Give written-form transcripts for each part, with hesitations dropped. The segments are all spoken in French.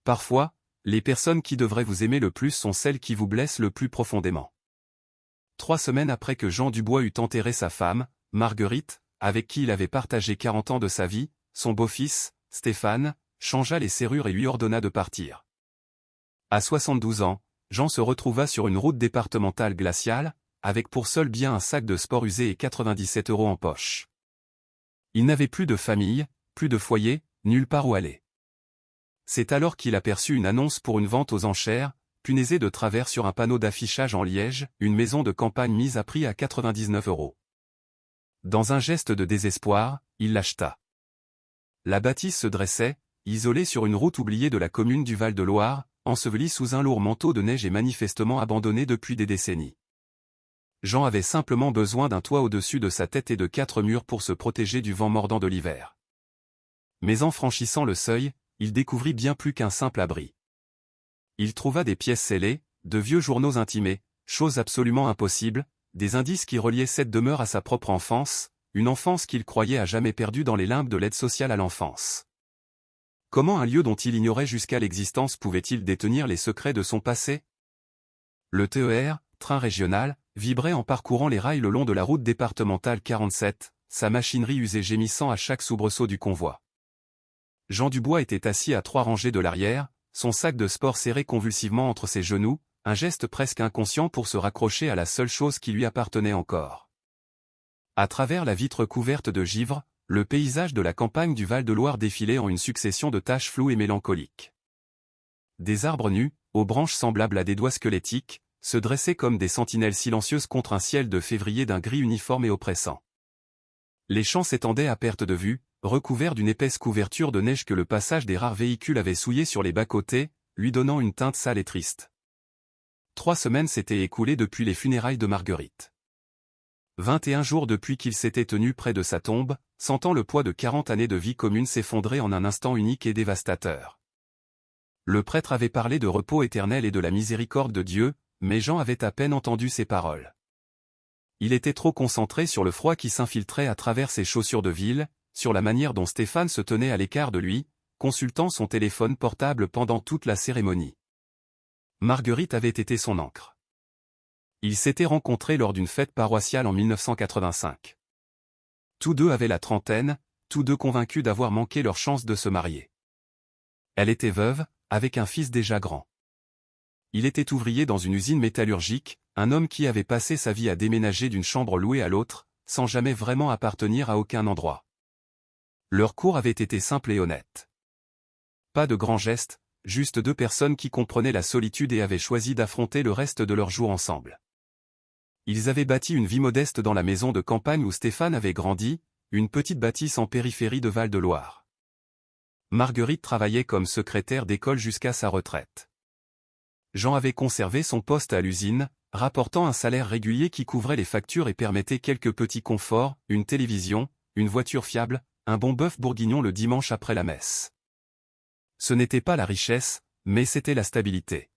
Parfois, les personnes qui devraient vous aimer le plus sont celles qui vous blessent le plus profondément. 3 semaines après que Jean Dubois eut enterré sa femme, Marguerite, avec qui il avait partagé 40 ans de sa vie, son beau-fils, Stéphane, changea les serrures et lui ordonna de partir. À 72 ans, Jean se retrouva sur une route départementale glaciale, avec pour seul bien un sac de sport usé et 97 € en poche. Il n'avait plus de famille, plus de foyer, nulle part où aller. C'est alors qu'il aperçut une annonce pour une vente aux enchères, punaisée de travers sur un panneau d'affichage en liège, une maison de campagne mise à prix à 99 €. Dans un geste de désespoir, il l'acheta. La bâtisse se dressait, isolée sur une route oubliée de la commune du Val-de-Loire, ensevelie sous un lourd manteau de neige et manifestement abandonnée depuis des décennies. Jean avait simplement besoin d'un toit au-dessus de sa tête et de 4 murs pour se protéger du vent mordant de l'hiver. Mais en franchissant le seuil, il découvrit bien plus qu'un simple abri. Il trouva des pièces scellées, de vieux journaux intimés, chose absolument impossible, des indices qui reliaient cette demeure à sa propre enfance, une enfance qu'il croyait à jamais perdue dans les limbes de l'aide sociale à l'enfance. Comment un lieu dont il ignorait jusqu'à l'existence pouvait-il détenir les secrets de son passé? Le TER, train régional, vibrait en parcourant les rails le long de la route départementale 47, sa machinerie usée gémissant à chaque soubresaut du convoi. Jean Dubois était assis à 3 rangées de l'arrière, son sac de sport serré convulsivement entre ses genoux, un geste presque inconscient pour se raccrocher à la seule chose qui lui appartenait encore. À travers la vitre couverte de givre, le paysage de la campagne du Val-de-Loire défilait en une succession de taches floues et mélancoliques. Des arbres nus, aux branches semblables à des doigts squelettiques, se dressaient comme des sentinelles silencieuses contre un ciel de février d'un gris uniforme et oppressant. Les champs s'étendaient à perte de vue, recouverts d'une épaisse couverture de neige que le passage des rares véhicules avait souillé sur les bas-côtés, lui donnant une teinte sale et triste. 3 semaines s'étaient écoulées depuis les funérailles de Marguerite. 21 jours depuis qu'il s'était tenu près de sa tombe, sentant le poids de 40 années de vie commune s'effondrer en un instant unique et dévastateur. Le prêtre avait parlé de repos éternel et de la miséricorde de Dieu, mais Jean avait à peine entendu ces paroles. Il était trop concentré sur le froid qui s'infiltrait à travers ses chaussures de ville, sur la manière dont Stéphane se tenait à l'écart de lui, consultant son téléphone portable pendant toute la cérémonie. Marguerite avait été son ancre. Ils s'étaient rencontrés lors d'une fête paroissiale en 1985. Tous deux avaient la trentaine, tous deux convaincus d'avoir manqué leur chance de se marier. Elle était veuve, avec un fils déjà grand. Il était ouvrier dans une usine métallurgique, un homme qui avait passé sa vie à déménager d'une chambre louée à l'autre, sans jamais vraiment appartenir à aucun endroit. Leur cours avait été simple et honnête. Pas de grands gestes, juste 2 personnes qui comprenaient la solitude et avaient choisi d'affronter le reste de leurs jours ensemble. Ils avaient bâti une vie modeste dans la maison de campagne où Stéphane avait grandi, une petite bâtisse en périphérie de Val-de-Loire. Marguerite travaillait comme secrétaire d'école jusqu'à sa retraite. Jean avait conservé son poste à l'usine, rapportant un salaire régulier qui couvrait les factures et permettait quelques petits conforts, une télévision, une voiture fiable, un bon bœuf bourguignon le dimanche après la messe. Ce n'était pas la richesse, mais c'était la stabilité.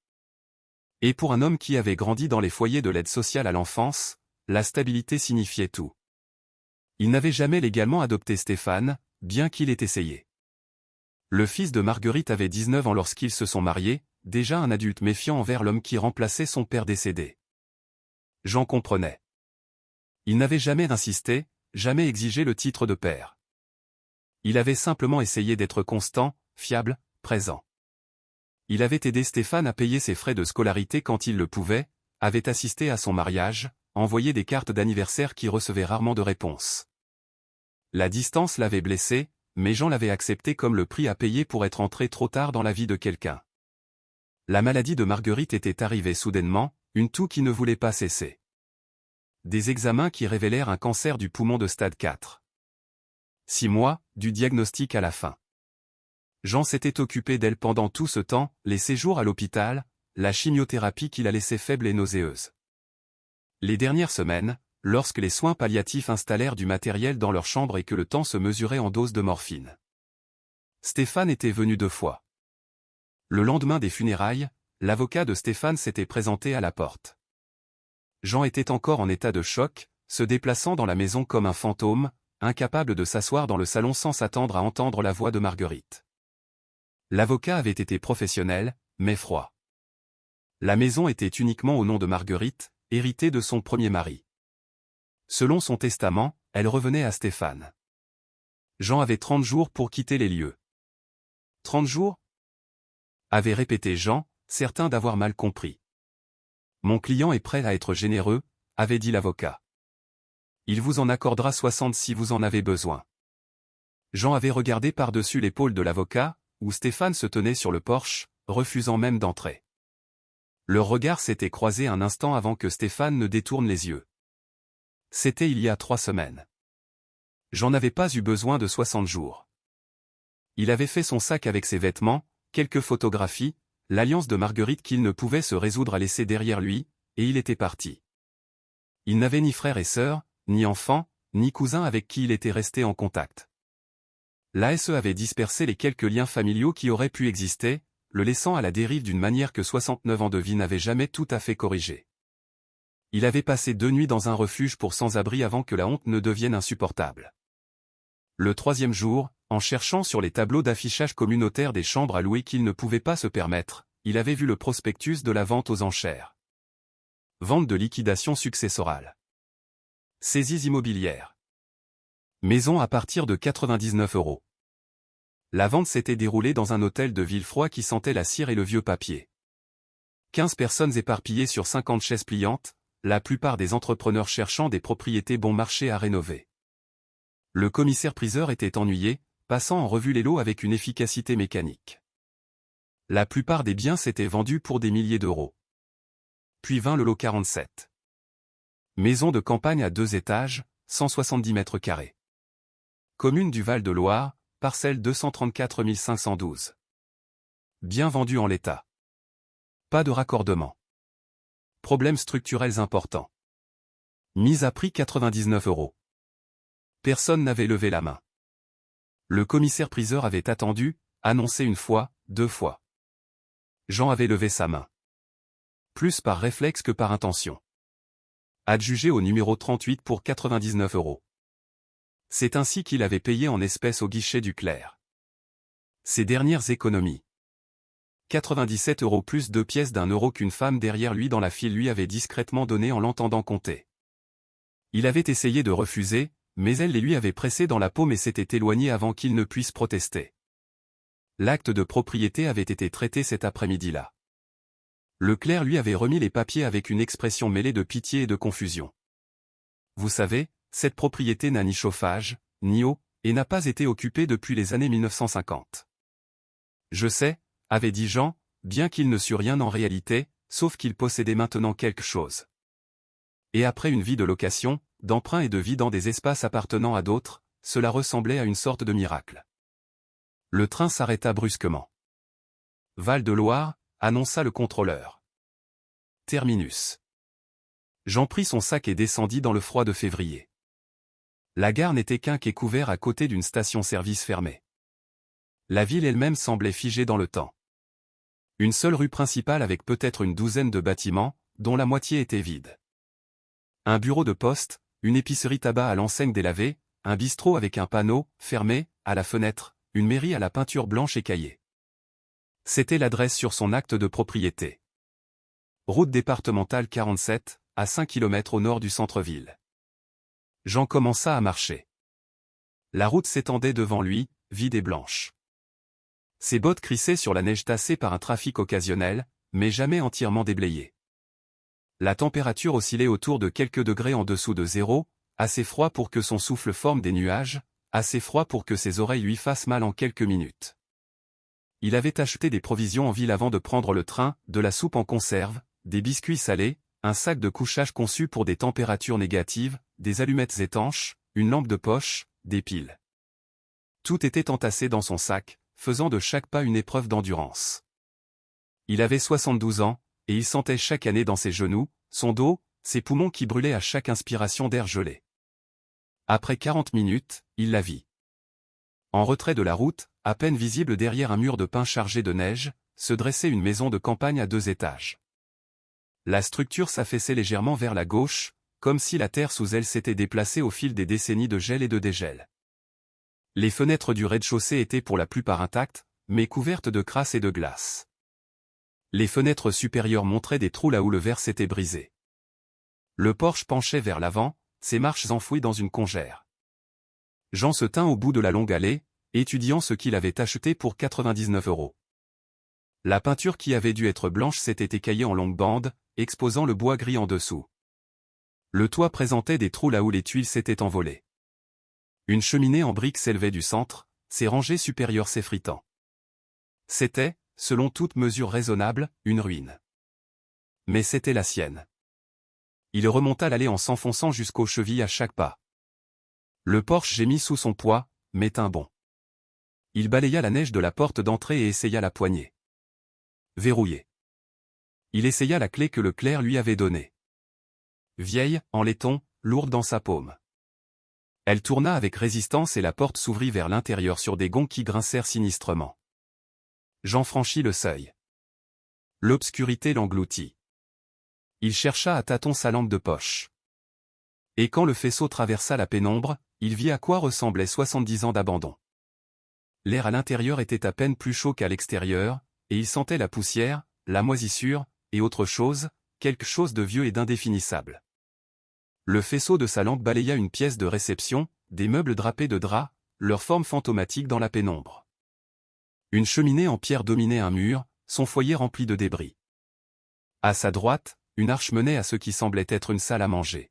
Et pour un homme qui avait grandi dans les foyers de l'aide sociale à l'enfance, la stabilité signifiait tout. Il n'avait jamais légalement adopté Stéphane, bien qu'il ait essayé. Le fils de Marguerite avait 19 ans lorsqu'ils se sont mariés, déjà un adulte méfiant envers l'homme qui remplaçait son père décédé. Jean comprenait. Il n'avait jamais insisté, jamais exigé le titre de père. Il avait simplement essayé d'être constant, fiable, présent. Il avait aidé Stéphane à payer ses frais de scolarité quand il le pouvait, avait assisté à son mariage, envoyé des cartes d'anniversaire qui recevaient rarement de réponse. La distance l'avait blessé, mais Jean l'avait accepté comme le prix à payer pour être entré trop tard dans la vie de quelqu'un. La maladie de Marguerite était arrivée soudainement, une toux qui ne voulait pas cesser. Des examens qui révélèrent un cancer du poumon de stade 4. 6 mois, du diagnostic à la fin. Jean s'était occupé d'elle pendant tout ce temps, les séjours à l'hôpital, la chimiothérapie qui la laissait faible et nauséeuse. Les dernières semaines, lorsque les soins palliatifs installèrent du matériel dans leur chambre et que le temps se mesurait en doses de morphine. Stéphane était venu 2 fois. Le lendemain des funérailles, l'avocat de Stéphane s'était présenté à la porte. Jean était encore en état de choc, se déplaçant dans la maison comme un fantôme, incapable de s'asseoir dans le salon sans s'attendre à entendre la voix de Marguerite. L'avocat avait été professionnel, mais froid. La maison était uniquement au nom de Marguerite, héritée de son premier mari. Selon son testament, elle revenait à Stéphane. Jean avait 30 jours pour quitter les lieux. 30 jours ? Avait répété Jean, certain d'avoir mal compris. Mon client est prêt à être généreux, avait dit l'avocat. Il vous en accordera 60 si vous en avez besoin. Jean avait regardé par-dessus l'épaule de l'avocat, où Stéphane se tenait sur le porche, refusant même d'entrer. Leurs regards s'étaient croisés un instant avant que Stéphane ne détourne les yeux. C'était il y a 3 semaines. Jean n'avais pas eu besoin de 60 jours. Il avait fait son sac avec ses vêtements, quelques photographies, l'alliance de Marguerite qu'il ne pouvait se résoudre à laisser derrière lui, et il était parti. Il n'avait ni frère et sœur, ni enfant, ni cousin avec qui il était resté en contact. L'ASE avait dispersé les quelques liens familiaux qui auraient pu exister, le laissant à la dérive d'une manière que 69 ans de vie n'avaient jamais tout à fait corrigée. Il avait passé 2 nuits dans un refuge pour sans-abri avant que la honte ne devienne insupportable. Le 3e jour, en cherchant sur les tableaux d'affichage communautaires des chambres à louer qu'il ne pouvait pas se permettre, il avait vu le prospectus de la vente aux enchères. Vente de liquidation successorale. Saisies immobilières. Maison à partir de 99 €. La vente s'était déroulée dans un hôtel de Villefroy qui sentait la cire et le vieux papier. 15 personnes éparpillées sur 50 chaises pliantes, la plupart des entrepreneurs cherchant des propriétés bon marché à rénover. Le commissaire-priseur était ennuyé, passant en revue les lots avec une efficacité mécanique. La plupart des biens s'étaient vendus pour des milliers d'euros. Puis vint le lot 47. Maison de campagne à 2 étages, 170 mètres carrés. Commune du Val-de-Loire, parcelle 234 512. Bien vendu en l'état. Pas de raccordement. Problèmes structurels importants. Mise à prix 99 €. Personne n'avait levé la main. Le commissaire-priseur avait attendu, annoncé 1 fois, 2 fois. Jean avait levé sa main. Plus par réflexe que par intention. Adjugé au numéro 38 pour 99 €. C'est ainsi qu'il avait payé en espèces au guichet du clerc. Ses dernières économies. 97 € plus 2 pièces d'1 € qu'une femme derrière lui dans la file lui avait discrètement donné en l'entendant compter. Il avait essayé de refuser, mais elle les lui avait pressés dans la paume et s'était éloignée avant qu'il ne puisse protester. L'acte de propriété avait été traité cet après-midi-là. Le clerc lui avait remis les papiers avec une expression mêlée de pitié et de confusion. Vous savez, cette propriété n'a ni chauffage, ni eau, et n'a pas été occupée depuis les années 1950. Je sais, avait dit Jean, bien qu'il ne sût rien en réalité, sauf qu'il possédait maintenant quelque chose. Et après une vie de location, d'emprunt et de vie dans des espaces appartenant à d'autres, cela ressemblait à une sorte de miracle. Le train s'arrêta brusquement. Val-de-Loire, annonça le contrôleur. Terminus. Jean prit son sac et descendit dans le froid de février. La gare n'était qu'un quai couvert à côté d'une station-service fermée. La ville elle-même semblait figée dans le temps. Une seule rue principale avec peut-être une douzaine de bâtiments, dont la moitié était vide. Un bureau de poste, une épicerie tabac à l'enseigne délavée, un bistrot avec un panneau, fermé, à la fenêtre, une mairie à la peinture blanche écaillée. C'était l'adresse sur son acte de propriété. Route départementale 47, à 5 km au nord du centre-ville. Jean commença à marcher. La route s'étendait devant lui, vide et blanche. Ses bottes crissaient sur la neige tassée par un trafic occasionnel, mais jamais entièrement déblayé. La température oscillait autour de quelques degrés en dessous de 0, assez froid pour que son souffle forme des nuages, assez froid pour que ses oreilles lui fassent mal en quelques minutes. Il avait acheté des provisions en ville avant de prendre le train, de la soupe en conserve, des biscuits salés, un sac de couchage conçu pour des températures négatives, des allumettes étanches, une lampe de poche, des piles. Tout était entassé dans son sac, faisant de chaque pas une épreuve d'endurance. Il avait 72 ans, et il sentait chaque année dans ses genoux, son dos, ses poumons qui brûlaient à chaque inspiration d'air gelé. Après 40 minutes, il la vit. En retrait de la route, à peine visible derrière un mur de pin chargé de neige, se dressait une maison de campagne à 2 étages. La structure s'affaissait légèrement vers la gauche, comme si la terre sous elle s'était déplacée au fil des décennies de gel et de dégel. Les fenêtres du rez-de-chaussée étaient pour la plupart intactes, mais couverte de crasse et de glace. Les fenêtres supérieures montraient des trous là où le verre s'était brisé. Le Porsche penchait vers l'avant, ses marches enfouies dans une congère. Jean se tint au bout de la longue allée, étudiant ce qu'il avait acheté pour 99 €. La peinture qui avait dû être blanche s'était écaillée en longues bandes, exposant le bois gris en dessous. Le toit présentait des trous là où les tuiles s'étaient envolées. Une cheminée en briques s'élevait du centre, ses rangées supérieures s'effritant. C'était, selon toute mesure raisonnable, une ruine. Mais c'était la sienne. Il remonta l'allée en s'enfonçant jusqu'aux chevilles à chaque pas. Le Porsche gémit sous son poids, mais tint bon. Il balaya la neige de la porte d'entrée et essaya la poignée. Verrouillée. Il essaya la clé que le clerc lui avait donnée. Vieille, en laiton, lourde dans sa paume. Elle tourna avec résistance et la porte s'ouvrit vers l'intérieur sur des gonds qui grincèrent sinistrement. Jean franchit le seuil. L'obscurité l'engloutit. Il chercha à tâtons sa lampe de poche. Et quand le faisceau traversa la pénombre, il vit à quoi ressemblaient 70 ans d'abandon. L'air à l'intérieur était à peine plus chaud qu'à l'extérieur, et il sentait la poussière, la moisissure, et autre chose, quelque chose de vieux et d'indéfinissable. Le faisceau de sa lampe balaya une pièce de réception, des meubles drapés de drap, leur forme fantomatique dans la pénombre. Une cheminée en pierre dominait un mur, son foyer rempli de débris. À sa droite, une arche menait à ce qui semblait être une salle à manger.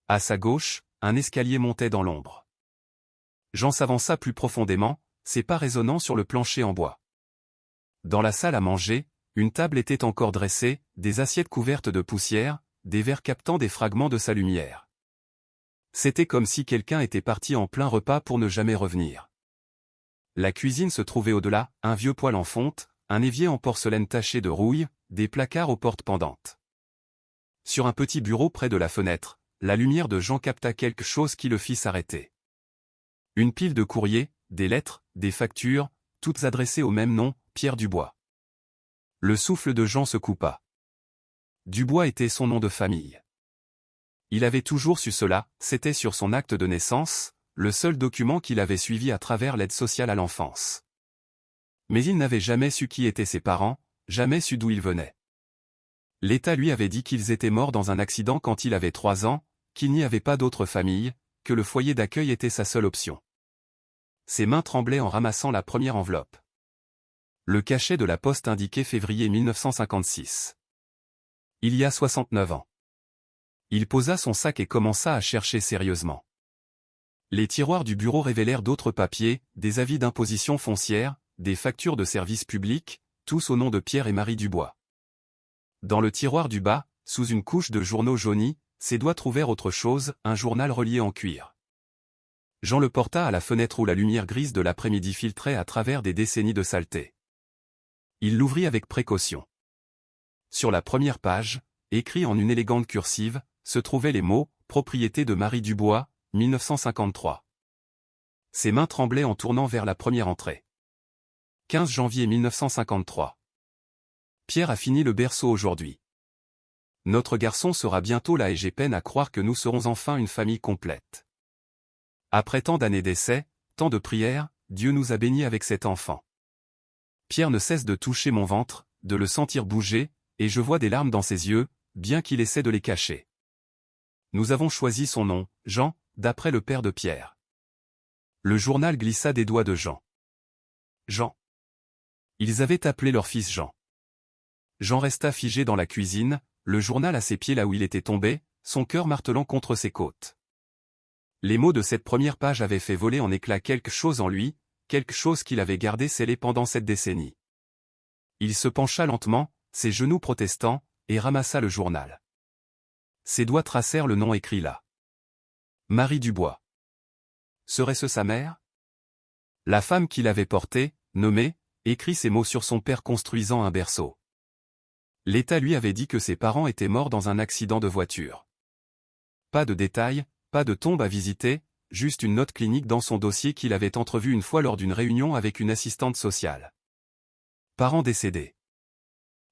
À sa gauche, un escalier montait dans l'ombre. Jean s'avança plus profondément, ses pas résonnant sur le plancher en bois. Dans la salle à manger, une table était encore dressée, des assiettes couvertes de poussière, des verres captant des fragments de sa lumière. C'était comme si quelqu'un était parti en plein repas pour ne jamais revenir. La cuisine se trouvait au-delà, un vieux poêle en fonte, un évier en porcelaine taché de rouille, des placards aux portes pendantes. Sur un petit bureau près de la fenêtre, la lumière de Jean capta quelque chose qui le fit s'arrêter. Une pile de courriers, des lettres, des factures, toutes adressées au même nom, Pierre Dubois. Le souffle de Jean se coupa. Dubois était son nom de famille. Il avait toujours su cela, c'était sur son acte de naissance, le seul document qu'il avait suivi à travers l'aide sociale à l'enfance. Mais il n'avait jamais su qui étaient ses parents, jamais su d'où ils venaient. L'État lui avait dit qu'ils étaient morts dans un accident quand il avait 3 ans, qu'il n'y avait pas d'autre famille, que le foyer d'accueil était sa seule option. Ses mains tremblaient en ramassant la première enveloppe. Le cachet de la poste indiquait février 1956. Il y a 69 ans. Il posa son sac et commença à chercher sérieusement. Les tiroirs du bureau révélèrent d'autres papiers, des avis d'imposition foncière, des factures de services publics, tous au nom de Pierre et Marie Dubois. Dans le tiroir du bas, sous une couche de journaux jaunis, ses doigts trouvèrent autre chose, un journal relié en cuir. Jean le porta à la fenêtre où la lumière grise de l'après-midi filtrait à travers des décennies de saleté. Il l'ouvrit avec précaution. Sur la première page, écrit en une élégante cursive, se trouvaient les mots « Propriété de Marie Dubois, 1953 ». Ses mains tremblaient en tournant vers la première entrée. 15 janvier 1953. Pierre a fini le berceau aujourd'hui. Notre garçon sera bientôt là et j'ai peine à croire que nous serons enfin une famille complète. Après tant d'années d'essais, tant de prières, Dieu nous a bénis avec cet enfant. Pierre ne cesse de toucher mon ventre, de le sentir bouger, et je vois des larmes dans ses yeux, bien qu'il essaie de les cacher. Nous avons choisi son nom, Jean, d'après le père de Pierre. Le journal glissa des doigts de Jean. Jean. Ils avaient appelé leur fils Jean. Jean resta figé dans la cuisine, le journal à ses pieds là où il était tombé, son cœur martelant contre ses côtes. Les mots de cette première page avaient fait voler en éclats quelque chose en lui, quelque chose qu'il avait gardé scellé pendant cette décennie. Il se pencha lentement, ses genoux protestants, et ramassa le journal. Ses doigts tracèrent le nom écrit là. Marie Dubois. Serait-ce sa mère? La femme qui l'avait porté, nommée, écrit ces mots sur son père construisant un berceau. L'État lui avait dit que ses parents étaient morts dans un accident de voiture. Pas de détails, pas de tombe à visiter, juste une note clinique dans son dossier qu'il avait entrevue une fois lors d'une réunion avec une assistante sociale. Parents décédés.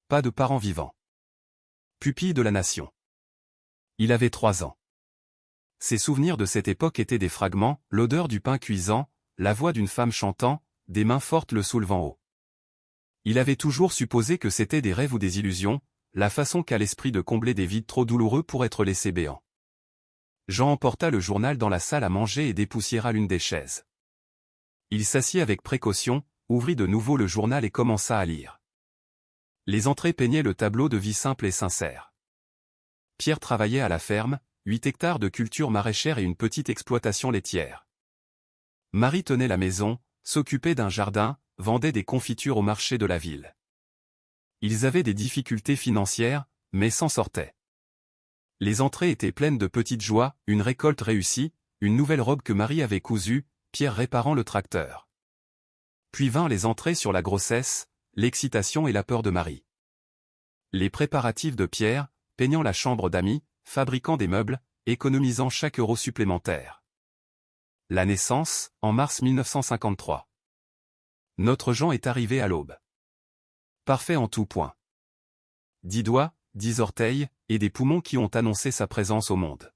Pas de parents vivants. Pupille de la nation. Il avait 3 ans. Ses souvenirs de cette époque étaient des fragments, l'odeur du pain cuisant, la voix d'une femme chantant, des mains fortes le soulevant haut. Il avait toujours supposé que c'était des rêves ou des illusions, la façon qu'a l'esprit de combler des vides trop douloureux pour être laissé béant. Jean emporta le journal dans la salle à manger et dépoussiéra l'une des chaises. Il s'assit avec précaution, ouvrit de nouveau le journal et commença à lire. Les entrées peignaient le tableau de vie simple et sincère. Pierre travaillait à la ferme, 8 hectares de culture maraîchère et une petite exploitation laitière. Marie tenait la maison, s'occupait d'un jardin, vendait des confitures au marché de la ville. Ils avaient des difficultés financières, mais s'en sortaient. Les entrées étaient pleines de petites joies, une récolte réussie, une nouvelle robe que Marie avait cousue, Pierre réparant le tracteur. Puis vinrent les entrées sur la grossesse, l'excitation et la peur de Marie. Les préparatifs de Pierre, peignant la chambre d'amis, fabriquant des meubles, économisant chaque euro supplémentaire. La naissance, en mars 1953. Notre Jean est arrivé à l'aube. Parfait en tout point. 10 doigts, 10 orteils, et des poumons qui ont annoncé sa présence au monde.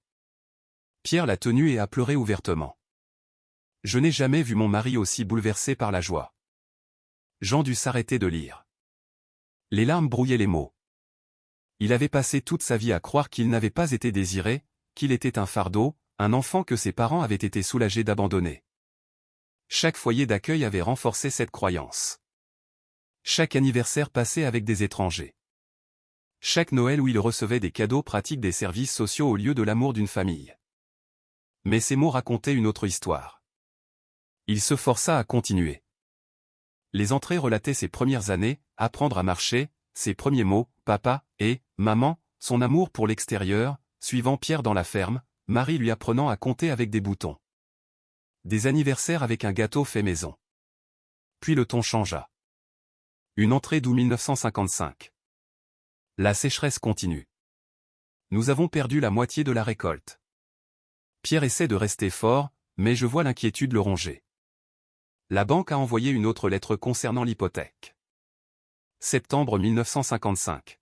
Pierre l'a tenu et a pleuré ouvertement. Je n'ai jamais vu mon mari aussi bouleversé par la joie. Jean dut s'arrêter de lire. Les larmes brouillaient les mots. Il avait passé toute sa vie à croire qu'il n'avait pas été désiré, qu'il était un fardeau, un enfant que ses parents avaient été soulagés d'abandonner. Chaque foyer d'accueil avait renforcé cette croyance. Chaque anniversaire passé avec des étrangers. Chaque Noël où il recevait des cadeaux pratiques des services sociaux au lieu de l'amour d'une famille. Mais ces mots racontaient une autre histoire. Il se força à continuer. Les entrées relataient ses premières années, apprendre à marcher, ses premiers mots, papa, et maman, son amour pour l'extérieur, suivant Pierre dans la ferme, Marie lui apprenant à compter avec des boutons. Des anniversaires avec un gâteau fait maison. Puis le ton changea. Une entrée d'août 1955. La sécheresse continue. Nous avons perdu la moitié de la récolte. Pierre essaie de rester fort, mais je vois l'inquiétude le ronger. La banque a envoyé une autre lettre concernant l'hypothèque. Septembre 1955.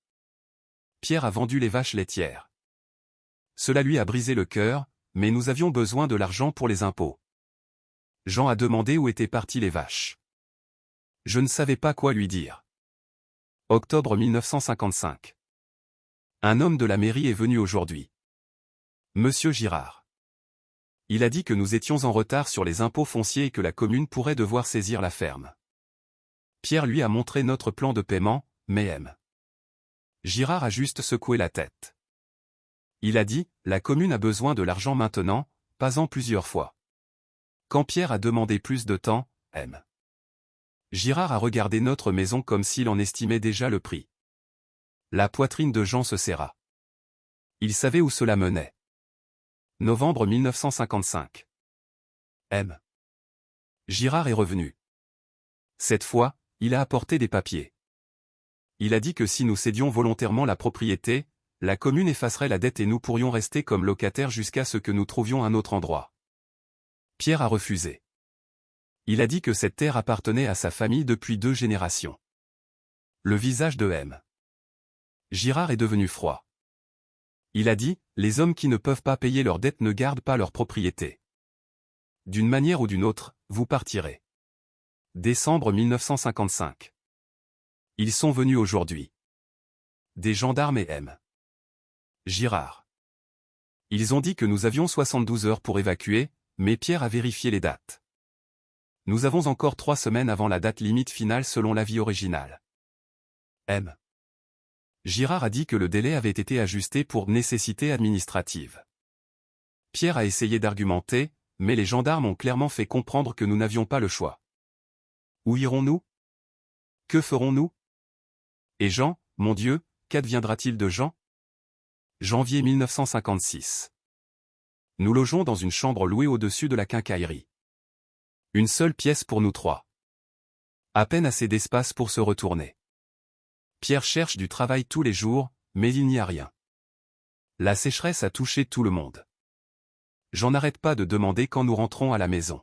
Pierre a vendu les vaches laitières. Cela lui a brisé le cœur, mais nous avions besoin de l'argent pour les impôts. Jean a demandé où étaient parties les vaches. Je ne savais pas quoi lui dire. Octobre 1955. Un homme de la mairie est venu aujourd'hui. Monsieur Girard. Il a dit que nous étions en retard sur les impôts fonciers et que la commune pourrait devoir saisir la ferme. Pierre lui a montré notre plan de paiement, mais M. Girard a juste secoué la tête. Il a dit, la commune a besoin de l'argent maintenant, pas en plusieurs fois. Quand Pierre a demandé plus de temps, M. Girard a regardé notre maison comme s'il en estimait déjà le prix. La poitrine de Jean se serra. Il savait où cela menait. Novembre 1955. M. Girard est revenu. Cette fois, il a apporté des papiers. Il a dit que si nous cédions volontairement la propriété, la commune effacerait la dette et nous pourrions rester comme locataires jusqu'à ce que nous trouvions un autre endroit. Pierre a refusé. Il a dit que cette terre appartenait à sa famille depuis 2 générations. Le visage de M. Girard est devenu froid. Il a dit, les hommes qui ne peuvent pas payer leurs dettes ne gardent pas leur propriété. D'une manière ou d'une autre, vous partirez. Décembre 1955. Ils sont venus aujourd'hui. Des gendarmes et M. Girard. Ils ont dit que nous avions 72 heures pour évacuer, mais Pierre a vérifié les dates. Nous avons encore 3 semaines avant la date limite finale selon l'avis original. M. Girard a dit que le délai avait été ajusté pour nécessité administrative. Pierre a essayé d'argumenter, mais les gendarmes ont clairement fait comprendre que nous n'avions pas le choix. Où irons-nous? Que ferons-nous? Et Jean, mon Dieu, qu'adviendra-t-il de Jean? Janvier 1956. Nous logeons dans une chambre louée au-dessus de la quincaillerie. Une seule pièce pour nous 3. À peine assez d'espace pour se retourner. Pierre cherche du travail tous les jours, mais il n'y a rien. La sécheresse a touché tout le monde. J'en n'arrête pas de demander quand nous rentrons à la maison.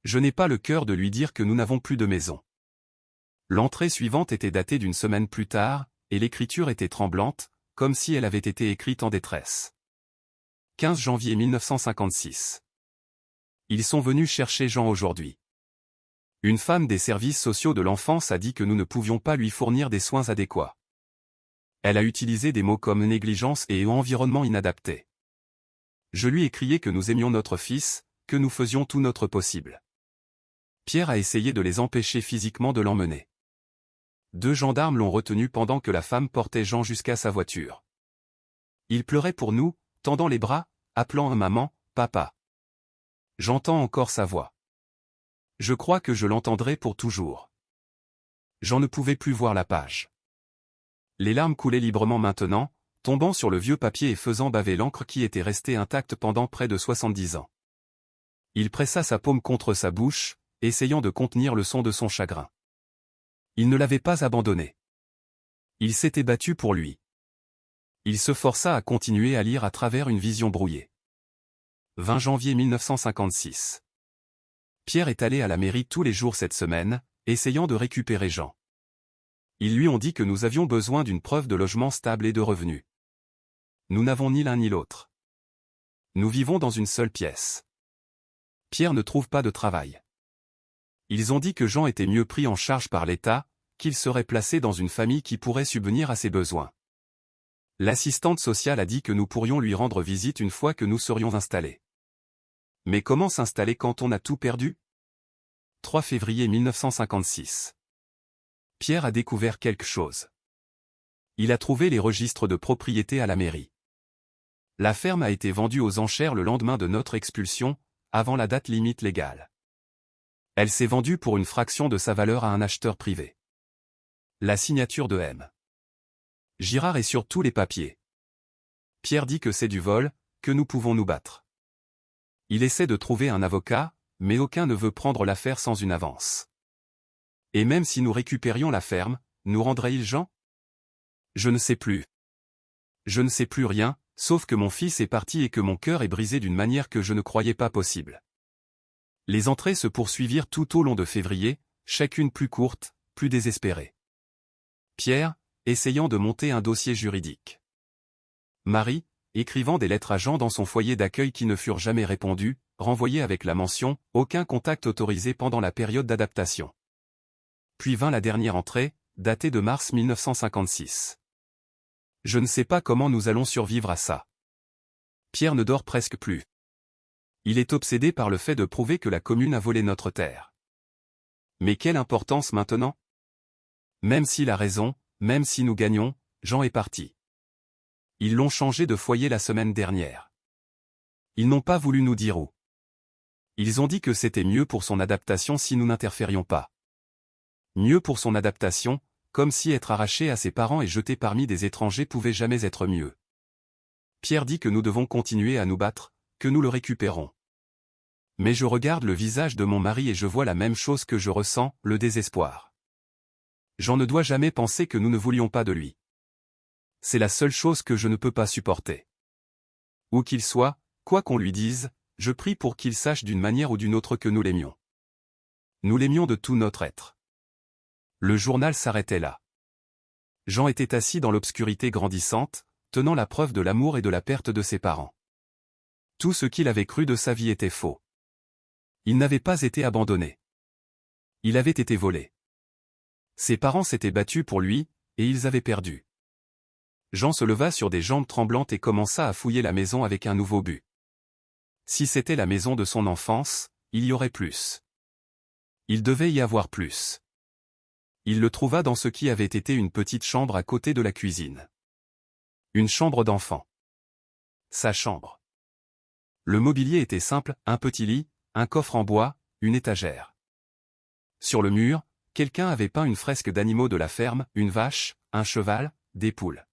Je n'ai pas le cœur de lui dire que nous n'avons plus de maison. L'entrée suivante était datée d'une semaine plus tard, et l'écriture était tremblante, comme si elle avait été écrite en détresse. 15 janvier 1956. Ils sont venus chercher Jean aujourd'hui. Une femme des services sociaux de l'enfance a dit que nous ne pouvions pas lui fournir des soins adéquats. Elle a utilisé des mots comme négligence et environnement inadapté. Je lui ai crié que nous aimions notre fils, que nous faisions tout notre possible. Pierre a essayé de les empêcher physiquement de l'emmener. 2 gendarmes l'ont retenu pendant que la femme portait Jean jusqu'à sa voiture. Il pleurait pour nous, tendant les bras, appelant un maman, papa. J'entends encore sa voix. Je crois que je l'entendrai pour toujours. Jean ne pouvait plus voir la page. Les larmes coulaient librement maintenant, tombant sur le vieux papier et faisant baver l'encre qui était restée intacte pendant près de 70 ans. Il pressa sa paume contre sa bouche, essayant de contenir le son de son chagrin. Il ne l'avait pas abandonné. Il s'était battu pour lui. Il se força à continuer à lire à travers une vision brouillée. 20 janvier 1956. Pierre est allé à la mairie tous les jours cette semaine, essayant de récupérer Jean. Ils lui ont dit que nous avions besoin d'une preuve de logement stable et de revenus. Nous n'avons ni l'un ni l'autre. Nous vivons dans une seule pièce. Pierre ne trouve pas de travail. Ils ont dit que Jean était mieux pris en charge par l'État, qu'il serait placé dans une famille qui pourrait subvenir à ses besoins. L'assistante sociale a dit que nous pourrions lui rendre visite une fois que nous serions installés. Mais comment s'installer quand on a tout perdu? 3 février 1956. Pierre a découvert quelque chose. Il a trouvé les registres de propriété à la mairie. La ferme a été vendue aux enchères le lendemain de notre expulsion, avant la date limite légale. Elle s'est vendue pour une fraction de sa valeur à un acheteur privé. La signature de M. Girard est sur tous les papiers. Pierre dit que c'est du vol, que nous pouvons nous battre. Il essaie de trouver un avocat, mais aucun ne veut prendre l'affaire sans une avance. Et même si nous récupérions la ferme, nous rendrait-il Jean? Je ne sais plus. Je ne sais plus rien, sauf que mon fils est parti et que mon cœur est brisé d'une manière que je ne croyais pas possible. Les entrées se poursuivirent tout au long de février, chacune plus courte, plus désespérée. Pierre, essayant de monter un dossier juridique. Marie, écrivant des lettres à Jean dans son foyer d'accueil qui ne furent jamais répondues, renvoyées avec la mention « Aucun contact autorisé pendant la période d'adaptation ». Puis vint la dernière entrée, datée de mars 1956. Je ne sais pas comment nous allons survivre à ça. Pierre ne dort presque plus. Il est obsédé par le fait de prouver que la commune a volé notre terre. Mais quelle importance maintenant? Même s'il a raison, même si nous gagnons, Jean est parti. Ils l'ont changé de foyer la semaine dernière. Ils n'ont pas voulu nous dire où. Ils ont dit que c'était mieux pour son adaptation si nous n'interférions pas. Mieux pour son adaptation, comme si être arraché à ses parents et jeté parmi des étrangers pouvait jamais être mieux. Pierre dit que nous devons continuer à nous battre, que nous le récupérons. Mais je regarde le visage de mon mari et je vois la même chose que je ressens, le désespoir. Jean ne doit jamais penser que nous ne voulions pas de lui. C'est la seule chose que je ne peux pas supporter. Où qu'il soit, quoi qu'on lui dise, je prie pour qu'il sache d'une manière ou d'une autre que nous l'aimions. Nous l'aimions de tout notre être. Le journal s'arrêtait là. Jean était assis dans l'obscurité grandissante, tenant la preuve de l'amour et de la perte de ses parents. Tout ce qu'il avait cru de sa vie était faux. Il n'avait pas été abandonné. Il avait été volé. Ses parents s'étaient battus pour lui, et ils avaient perdu. Jean se leva sur des jambes tremblantes et commença à fouiller la maison avec un nouveau but. Si c'était la maison de son enfance, il y aurait plus. Il devait y avoir plus. Il le trouva dans ce qui avait été une petite chambre à côté de la cuisine. Une chambre d'enfant. Sa chambre. Le mobilier était simple, un petit lit, un coffre en bois, une étagère. Sur le mur, quelqu'un avait peint une fresque d'animaux de la ferme, une vache, un cheval, des poules.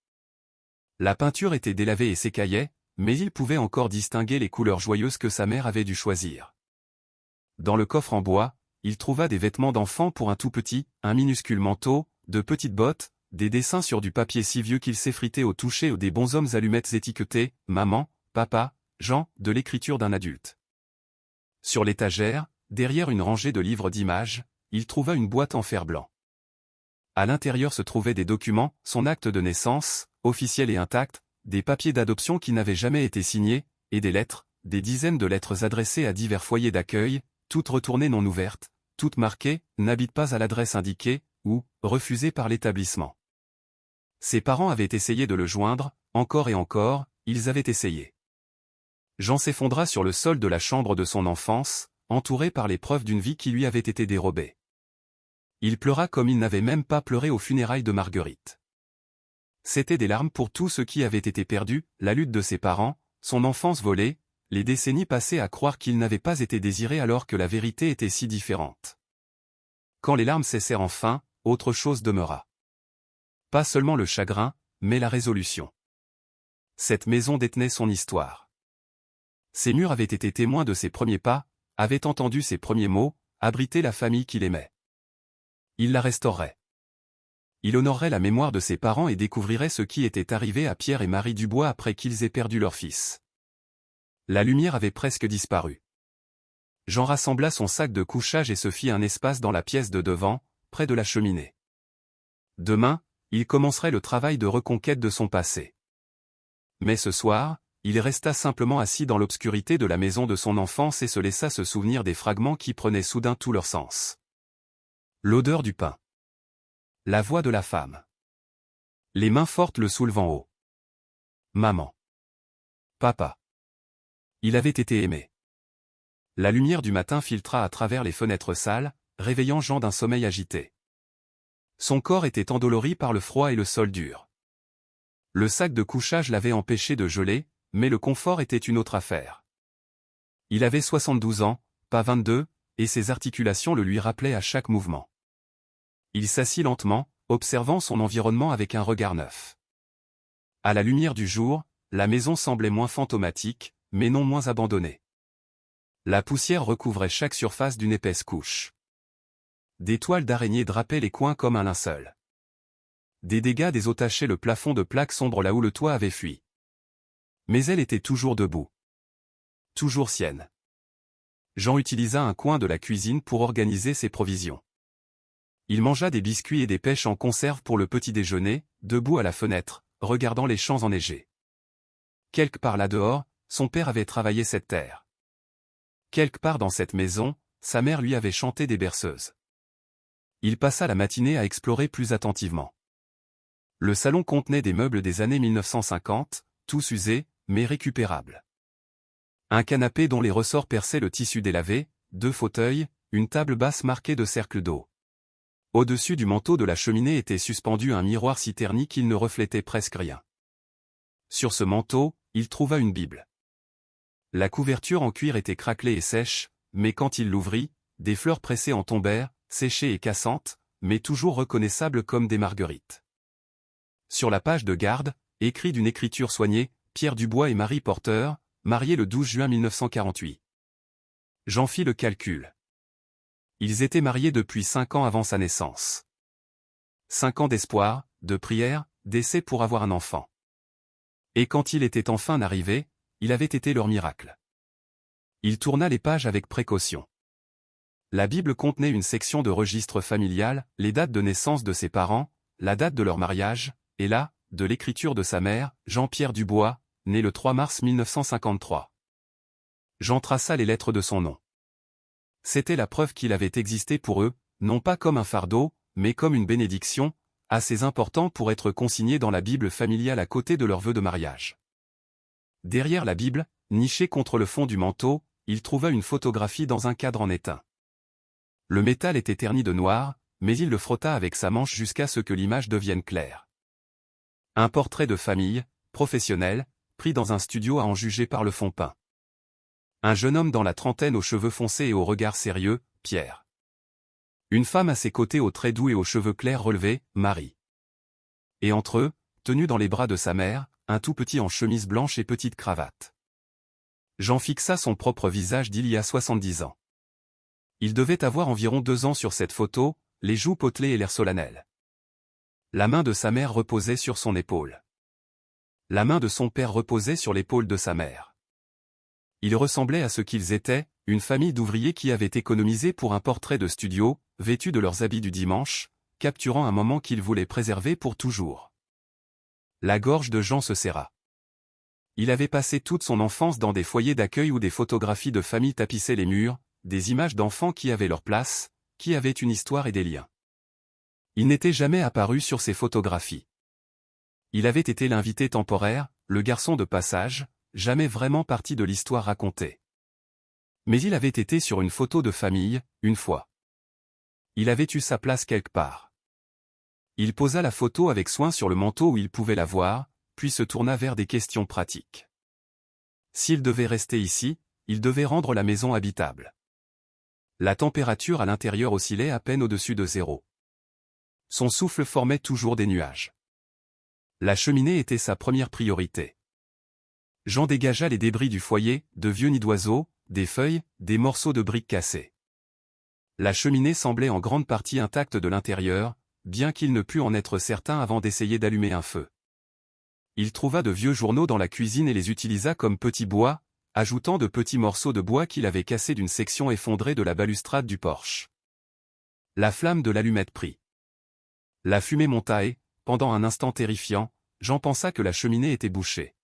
La peinture était délavée et s'écaillait, mais il pouvait encore distinguer les couleurs joyeuses que sa mère avait dû choisir. Dans le coffre en bois, il trouva des vêtements d'enfant pour un tout petit, un minuscule manteau, de petites bottes, des dessins sur du papier si vieux qu'il s'effritait au toucher ou des bonshommes allumettes étiquetés « Maman, Papa, Jean », de l'écriture d'un adulte. Sur l'étagère, derrière une rangée de livres d'images, il trouva une boîte en fer blanc. À l'intérieur se trouvaient des documents, son acte de naissance, officiel et intact, des papiers d'adoption qui n'avaient jamais été signés, et des lettres, des dizaines de lettres adressées à divers foyers d'accueil, toutes retournées non ouvertes, toutes marquées « N'habite pas à l'adresse indiquée » ou « Refusé par l'établissement ». Ses parents avaient essayé de le joindre, encore et encore, ils avaient essayé. Jean s'effondra sur le sol de la chambre de son enfance, entouré par les preuves d'une vie qui lui avait été dérobée. Il pleura comme il n'avait même pas pleuré aux funérailles de Marguerite. C'étaient des larmes pour tout ce qui avait été perdu, la lutte de ses parents, son enfance volée, les décennies passées à croire qu'il n'avait pas été désiré alors que la vérité était si différente. Quand les larmes cessèrent enfin, autre chose demeura. Pas seulement le chagrin, mais la résolution. Cette maison détenait son histoire. Ses murs avaient été témoins de ses premiers pas, avaient entendu ses premiers mots, abrité la famille qu'il aimait. Il la restaurerait. Il honorerait la mémoire de ses parents et découvrirait ce qui était arrivé à Pierre et Marie Dubois après qu'ils aient perdu leur fils. La lumière avait presque disparu. Jean rassembla son sac de couchage et se fit un espace dans la pièce de devant, près de la cheminée. Demain, il commencerait le travail de reconquête de son passé. Mais ce soir, il resta simplement assis dans l'obscurité de la maison de son enfance et se laissa se souvenir des fragments qui prenaient soudain tout leur sens. L'odeur du pain. La voix de la femme. Les mains fortes le soulevant haut. Maman. Papa. Il avait été aimé. La lumière du matin filtra à travers les fenêtres sales, réveillant Jean d'un sommeil agité. Son corps était endolori par le froid et le sol dur. Le sac de couchage l'avait empêché de geler, mais le confort était une autre affaire. Il avait 72 ans, pas 22, et ses articulations le lui rappelaient à chaque mouvement. Il s'assit lentement, observant son environnement avec un regard neuf. À la lumière du jour, la maison semblait moins fantomatique, mais non moins abandonnée. La poussière recouvrait chaque surface d'une épaisse couche. Des toiles d'araignée drapaient les coins comme un linceul. Des dégâts des eaux tachaient le plafond de plaques sombres là où le toit avait fui. Mais elle était toujours debout. Toujours sienne. Jean utilisa un coin de la cuisine pour organiser ses provisions. Il mangea des biscuits et des pêches en conserve pour le petit déjeuner, debout à la fenêtre, regardant les champs enneigés. Quelque part là dehors, son père avait travaillé cette terre. Quelque part dans cette maison, sa mère lui avait chanté des berceuses. Il passa la matinée à explorer plus attentivement. Le salon contenait des meubles des années 1950, tous usés, mais récupérables. Un canapé dont les ressorts perçaient le tissu délavé, 2 fauteuils, une table basse marquée de cercles d'eau. Au-dessus du manteau de la cheminée était suspendu un miroir si terni qu'il ne reflétait presque rien. Sur ce manteau, il trouva une Bible. La couverture en cuir était craquelée et sèche, mais quand il l'ouvrit, des fleurs pressées en tombèrent, séchées et cassantes, mais toujours reconnaissables comme des marguerites. Sur la page de garde, écrit d'une écriture soignée, Pierre Dubois et Marie Porteur, mariés le 12 juin 1948. J'en fis le calcul. Ils étaient mariés depuis 5 ans avant sa naissance. 5 ans d'espoir, de prière, d'essai pour avoir un enfant. Et quand il était enfin arrivé, il avait été leur miracle. Il tourna les pages avec précaution. La Bible contenait une section de registre familial, les dates de naissance de ses parents, la date de leur mariage, et là, de l'écriture de sa mère, Jean-Pierre Dubois, né le 3 mars 1953. Jean traça les lettres de son nom. C'était la preuve qu'il avait existé pour eux, non pas comme un fardeau, mais comme une bénédiction, assez important pour être consigné dans la Bible familiale à côté de leur vœu de mariage. Derrière la Bible, nichée contre le fond du manteau, il trouva une photographie dans un cadre en étain. Le métal était terni de noir, mais il le frotta avec sa manche jusqu'à ce que l'image devienne claire. Un portrait de famille, professionnel, pris dans un studio à en juger par le fond peint. Un jeune homme dans la trentaine aux cheveux foncés et au regard sérieux, Pierre. Une femme à ses côtés aux traits doux et aux cheveux clairs relevés, Marie. Et entre eux, tenu dans les bras de sa mère, un tout petit en chemise blanche et petite cravate. Jean fixa son propre visage d'il y a 70 ans. Il devait avoir environ 2 ans sur cette photo, les joues potelées et l'air solennel. La main de sa mère reposait sur son épaule. La main de son père reposait sur l'épaule de sa mère. Ils ressemblaient à ce qu'ils étaient, une famille d'ouvriers qui avaient économisé pour un portrait de studio, vêtus de leurs habits du dimanche, capturant un moment qu'ils voulaient préserver pour toujours. La gorge de Jean se serra. Il avait passé toute son enfance dans des foyers d'accueil où des photographies de famille tapissaient les murs, des images d'enfants qui avaient leur place, qui avait une histoire et des liens. Il n'était jamais apparu sur ses photographies. Il avait été l'invité temporaire, le garçon de passage, jamais vraiment parti de l'histoire racontée. Mais il avait été sur une photo de famille, une fois. Il avait eu sa place quelque part. Il posa la photo avec soin sur le manteau où il pouvait la voir, puis se tourna vers des questions pratiques. S'il devait rester ici, il devait rendre la maison habitable. La température à l'intérieur oscillait à peine au-dessus de 0. Son souffle formait toujours des nuages. La cheminée était sa première priorité. Jean dégagea les débris du foyer, de vieux nids d'oiseaux, des feuilles, des morceaux de briques cassées. La cheminée semblait en grande partie intacte de l'intérieur, bien qu'il ne pût en être certain avant d'essayer d'allumer un feu. Il trouva de vieux journaux dans la cuisine et les utilisa comme petits bois, ajoutant de petits morceaux de bois qu'il avait cassés d'une section effondrée de la balustrade du porche. La flamme de l'allumette prit. La fumée monta et, pendant un instant terrifiant, Jean pensa que la cheminée était bouchée.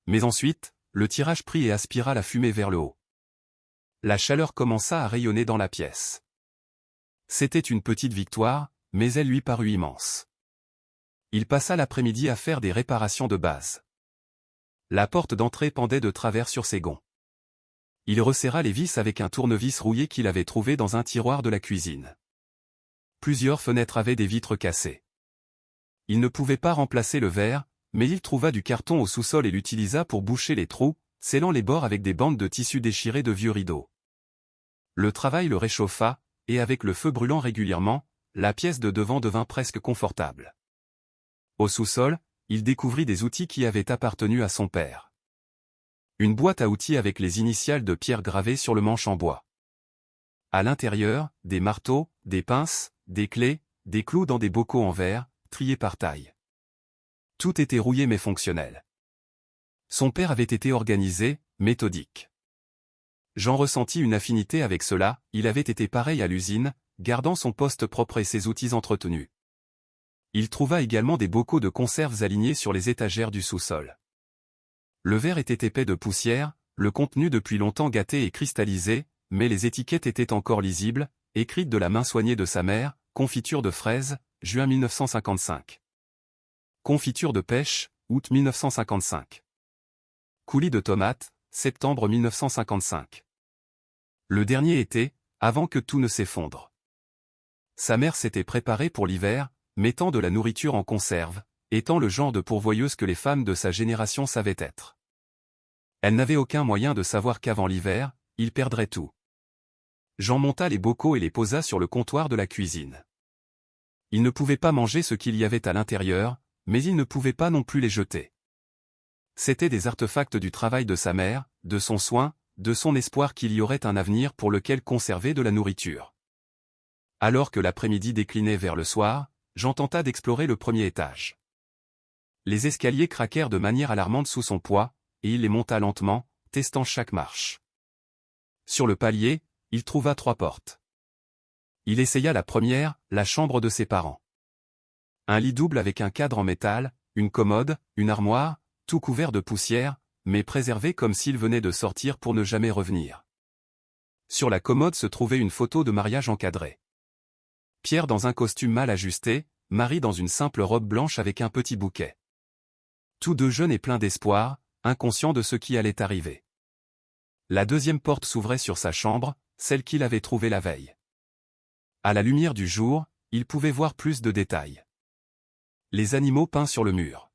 Mais ensuite, le tirage prit et aspira la fumée vers le haut. La chaleur commença à rayonner dans la pièce. C'était une petite victoire, mais elle lui parut immense. Il passa l'après-midi à faire des réparations de base. La porte d'entrée pendait de travers sur ses gonds. Il resserra les vis avec un tournevis rouillé qu'il avait trouvé dans un tiroir de la cuisine. Plusieurs fenêtres avaient des vitres cassées. Il ne pouvait pas remplacer le verre, mais il trouva du carton au sous-sol et l'utilisa pour boucher les trous, scellant les bords avec des bandes de tissu déchirées de vieux rideaux. Le travail le réchauffa, et avec le feu brûlant régulièrement, la pièce de devant devint presque confortable. Au sous-sol, il découvrit des outils qui avaient appartenu à son père. Une boîte à outils avec les initiales de Pierre gravées sur le manche en bois. À l'intérieur, des marteaux, des pinces, des clés, des clous dans des bocaux en verre, triés par taille. Tout était rouillé mais fonctionnel. Son père avait été organisé, méthodique. Jean ressentit une affinité avec cela, il avait été pareil à l'usine, gardant son poste propre et ses outils entretenus. Il trouva également des bocaux de conserves alignés sur les étagères du sous-sol. Le verre était épais de poussière, le contenu depuis longtemps gâté et cristallisé, mais les étiquettes étaient encore lisibles, écrites de la main soignée de sa mère, confiture de fraises, juin 1955. Confiture de pêche, août 1955. Coulis de tomates, septembre 1955. Le dernier été, avant que tout ne s'effondre. Sa mère s'était préparée pour l'hiver, mettant de la nourriture en conserve, étant le genre de pourvoyeuse que les femmes de sa génération savaient être. Elle n'avait aucun moyen de savoir qu'avant l'hiver, il perdrait tout. Jean monta les bocaux et les posa sur le comptoir de la cuisine. Il ne pouvait pas manger ce qu'il y avait à l'intérieur, mais il ne pouvait pas non plus les jeter. C'étaient des artefacts du travail de sa mère, de son soin, de son espoir qu'il y aurait un avenir pour lequel conserver de la nourriture. Alors que l'après-midi déclinait vers le soir, Jean tenta d'explorer le premier étage. Les escaliers craquèrent de manière alarmante sous son poids, et il les monta lentement, testant chaque marche. Sur le palier, il trouva 3 portes. Il essaya la première, la chambre de ses parents. Un lit double avec un cadre en métal, une commode, une armoire, tout couvert de poussière, mais préservé comme s'il venait de sortir pour ne jamais revenir. Sur la commode se trouvait une photo de mariage encadrée. Pierre dans un costume mal ajusté, Marie dans une simple robe blanche avec un petit bouquet. Tous deux jeunes et pleins d'espoir, inconscients de ce qui allait arriver. La deuxième porte s'ouvrait sur sa chambre, celle qu'il avait trouvée la veille. À la lumière du jour, il pouvait voir plus de détails. Les animaux peints sur le mur.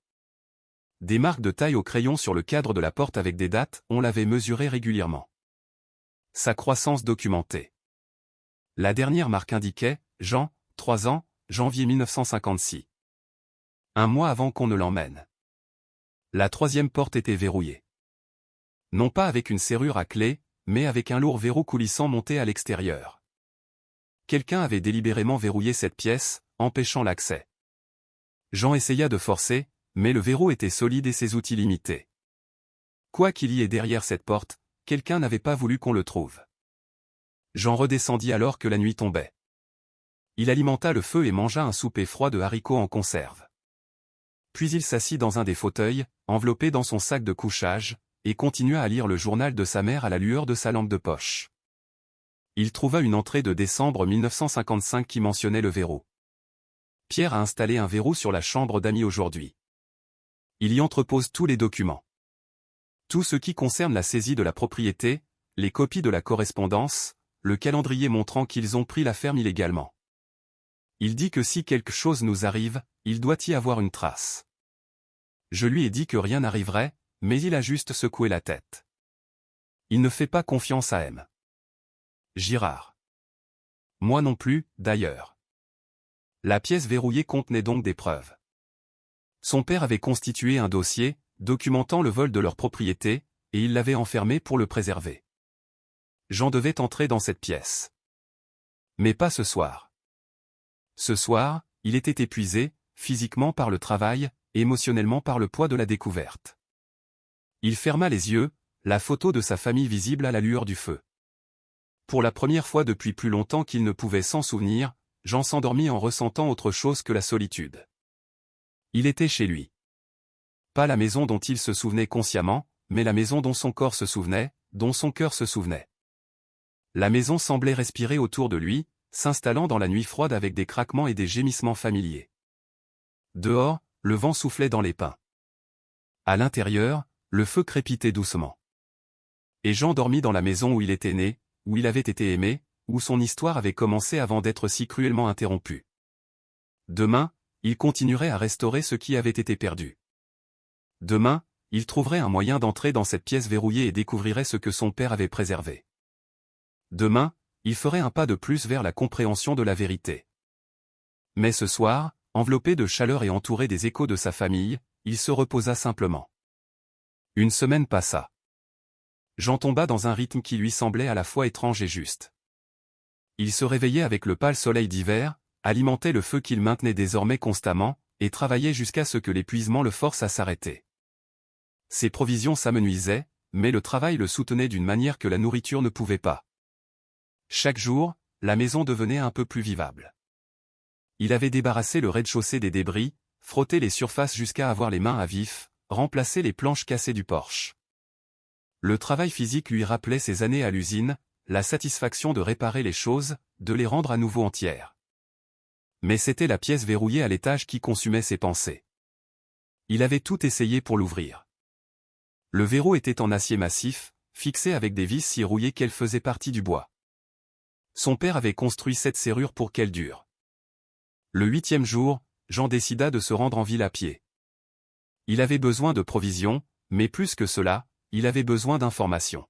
Des marques de taille au crayon sur le cadre de la porte avec des dates, on l'avait mesuré régulièrement. Sa croissance documentée. La dernière marque indiquait, Jean, 3 ans, janvier 1956. Un mois avant qu'on ne l'emmène. La troisième porte était verrouillée. Non pas avec une serrure à clé, mais avec un lourd verrou coulissant monté à l'extérieur. Quelqu'un avait délibérément verrouillé cette pièce, empêchant l'accès. Jean essaya de forcer, mais le verrou était solide et ses outils limités. Quoi qu'il y ait derrière cette porte, quelqu'un n'avait pas voulu qu'on le trouve. Jean redescendit alors que la nuit tombait. Il alimenta le feu et mangea un souper froid de haricots en conserve. Puis il s'assit dans un des fauteuils, enveloppé dans son sac de couchage, et continua à lire le journal de sa mère à la lueur de sa lampe de poche. Il trouva une entrée de décembre 1955 qui mentionnait le verrou. Pierre a installé un verrou sur la chambre d'amis aujourd'hui. Il y entrepose tous les documents. Tout ce qui concerne la saisie de la propriété, les copies de la correspondance, le calendrier montrant qu'ils ont pris la ferme illégalement. Il dit que si quelque chose nous arrive, il doit y avoir une trace. Je lui ai dit que rien n'arriverait, mais il a juste secoué la tête. Il ne fait pas confiance à M. Girard. Moi non plus, d'ailleurs. La pièce verrouillée contenait donc des preuves. Son père avait constitué un dossier, documentant le vol de leur propriété, et il l'avait enfermé pour le préserver. Jean devait entrer dans cette pièce. Mais pas ce soir. Ce soir, il était épuisé, physiquement par le travail, et émotionnellement par le poids de la découverte. Il ferma les yeux, la photo de sa famille visible à la lueur du feu. Pour la première fois depuis plus longtemps qu'il ne pouvait s'en souvenir, Jean s'endormit en ressentant autre chose que la solitude. Il était chez lui. Pas la maison dont il se souvenait consciemment, mais la maison dont son corps se souvenait, dont son cœur se souvenait. La maison semblait respirer autour de lui, s'installant dans la nuit froide avec des craquements et des gémissements familiers. Dehors, le vent soufflait dans les pins. À l'intérieur, le feu crépitait doucement. Et Jean dormit dans la maison où il était né, où il avait été aimé, où son histoire avait commencé avant d'être si cruellement interrompue. Demain, il continuerait à restaurer ce qui avait été perdu. Demain, il trouverait un moyen d'entrer dans cette pièce verrouillée et découvrirait ce que son père avait préservé. Demain, il ferait un pas de plus vers la compréhension de la vérité. Mais ce soir, enveloppé de chaleur et entouré des échos de sa famille, il se reposa simplement. Une semaine passa. Jean tomba dans un rythme qui lui semblait à la fois étrange et juste. Il se réveillait avec le pâle soleil d'hiver, alimentait le feu qu'il maintenait désormais constamment, et travaillait jusqu'à ce que l'épuisement le force à s'arrêter. Ses provisions s'amenuisaient, mais le travail le soutenait d'une manière que la nourriture ne pouvait pas. Chaque jour, la maison devenait un peu plus vivable. Il avait débarrassé le rez-de-chaussée des débris, frotté les surfaces jusqu'à avoir les mains à vif, remplacé les planches cassées du porche. Le travail physique lui rappelait ses années à l'usine, la satisfaction de réparer les choses, de les rendre à nouveau entières. Mais c'était la pièce verrouillée à l'étage qui consumait ses pensées. Il avait tout essayé pour l'ouvrir. Le verrou était en acier massif, fixé avec des vis si rouillées qu'elles faisaient partie du bois. Son père avait construit cette serrure pour qu'elle dure. Le 8e jour, Jean décida de se rendre en ville à pied. Il avait besoin de provisions, mais plus que cela, il avait besoin d'informations.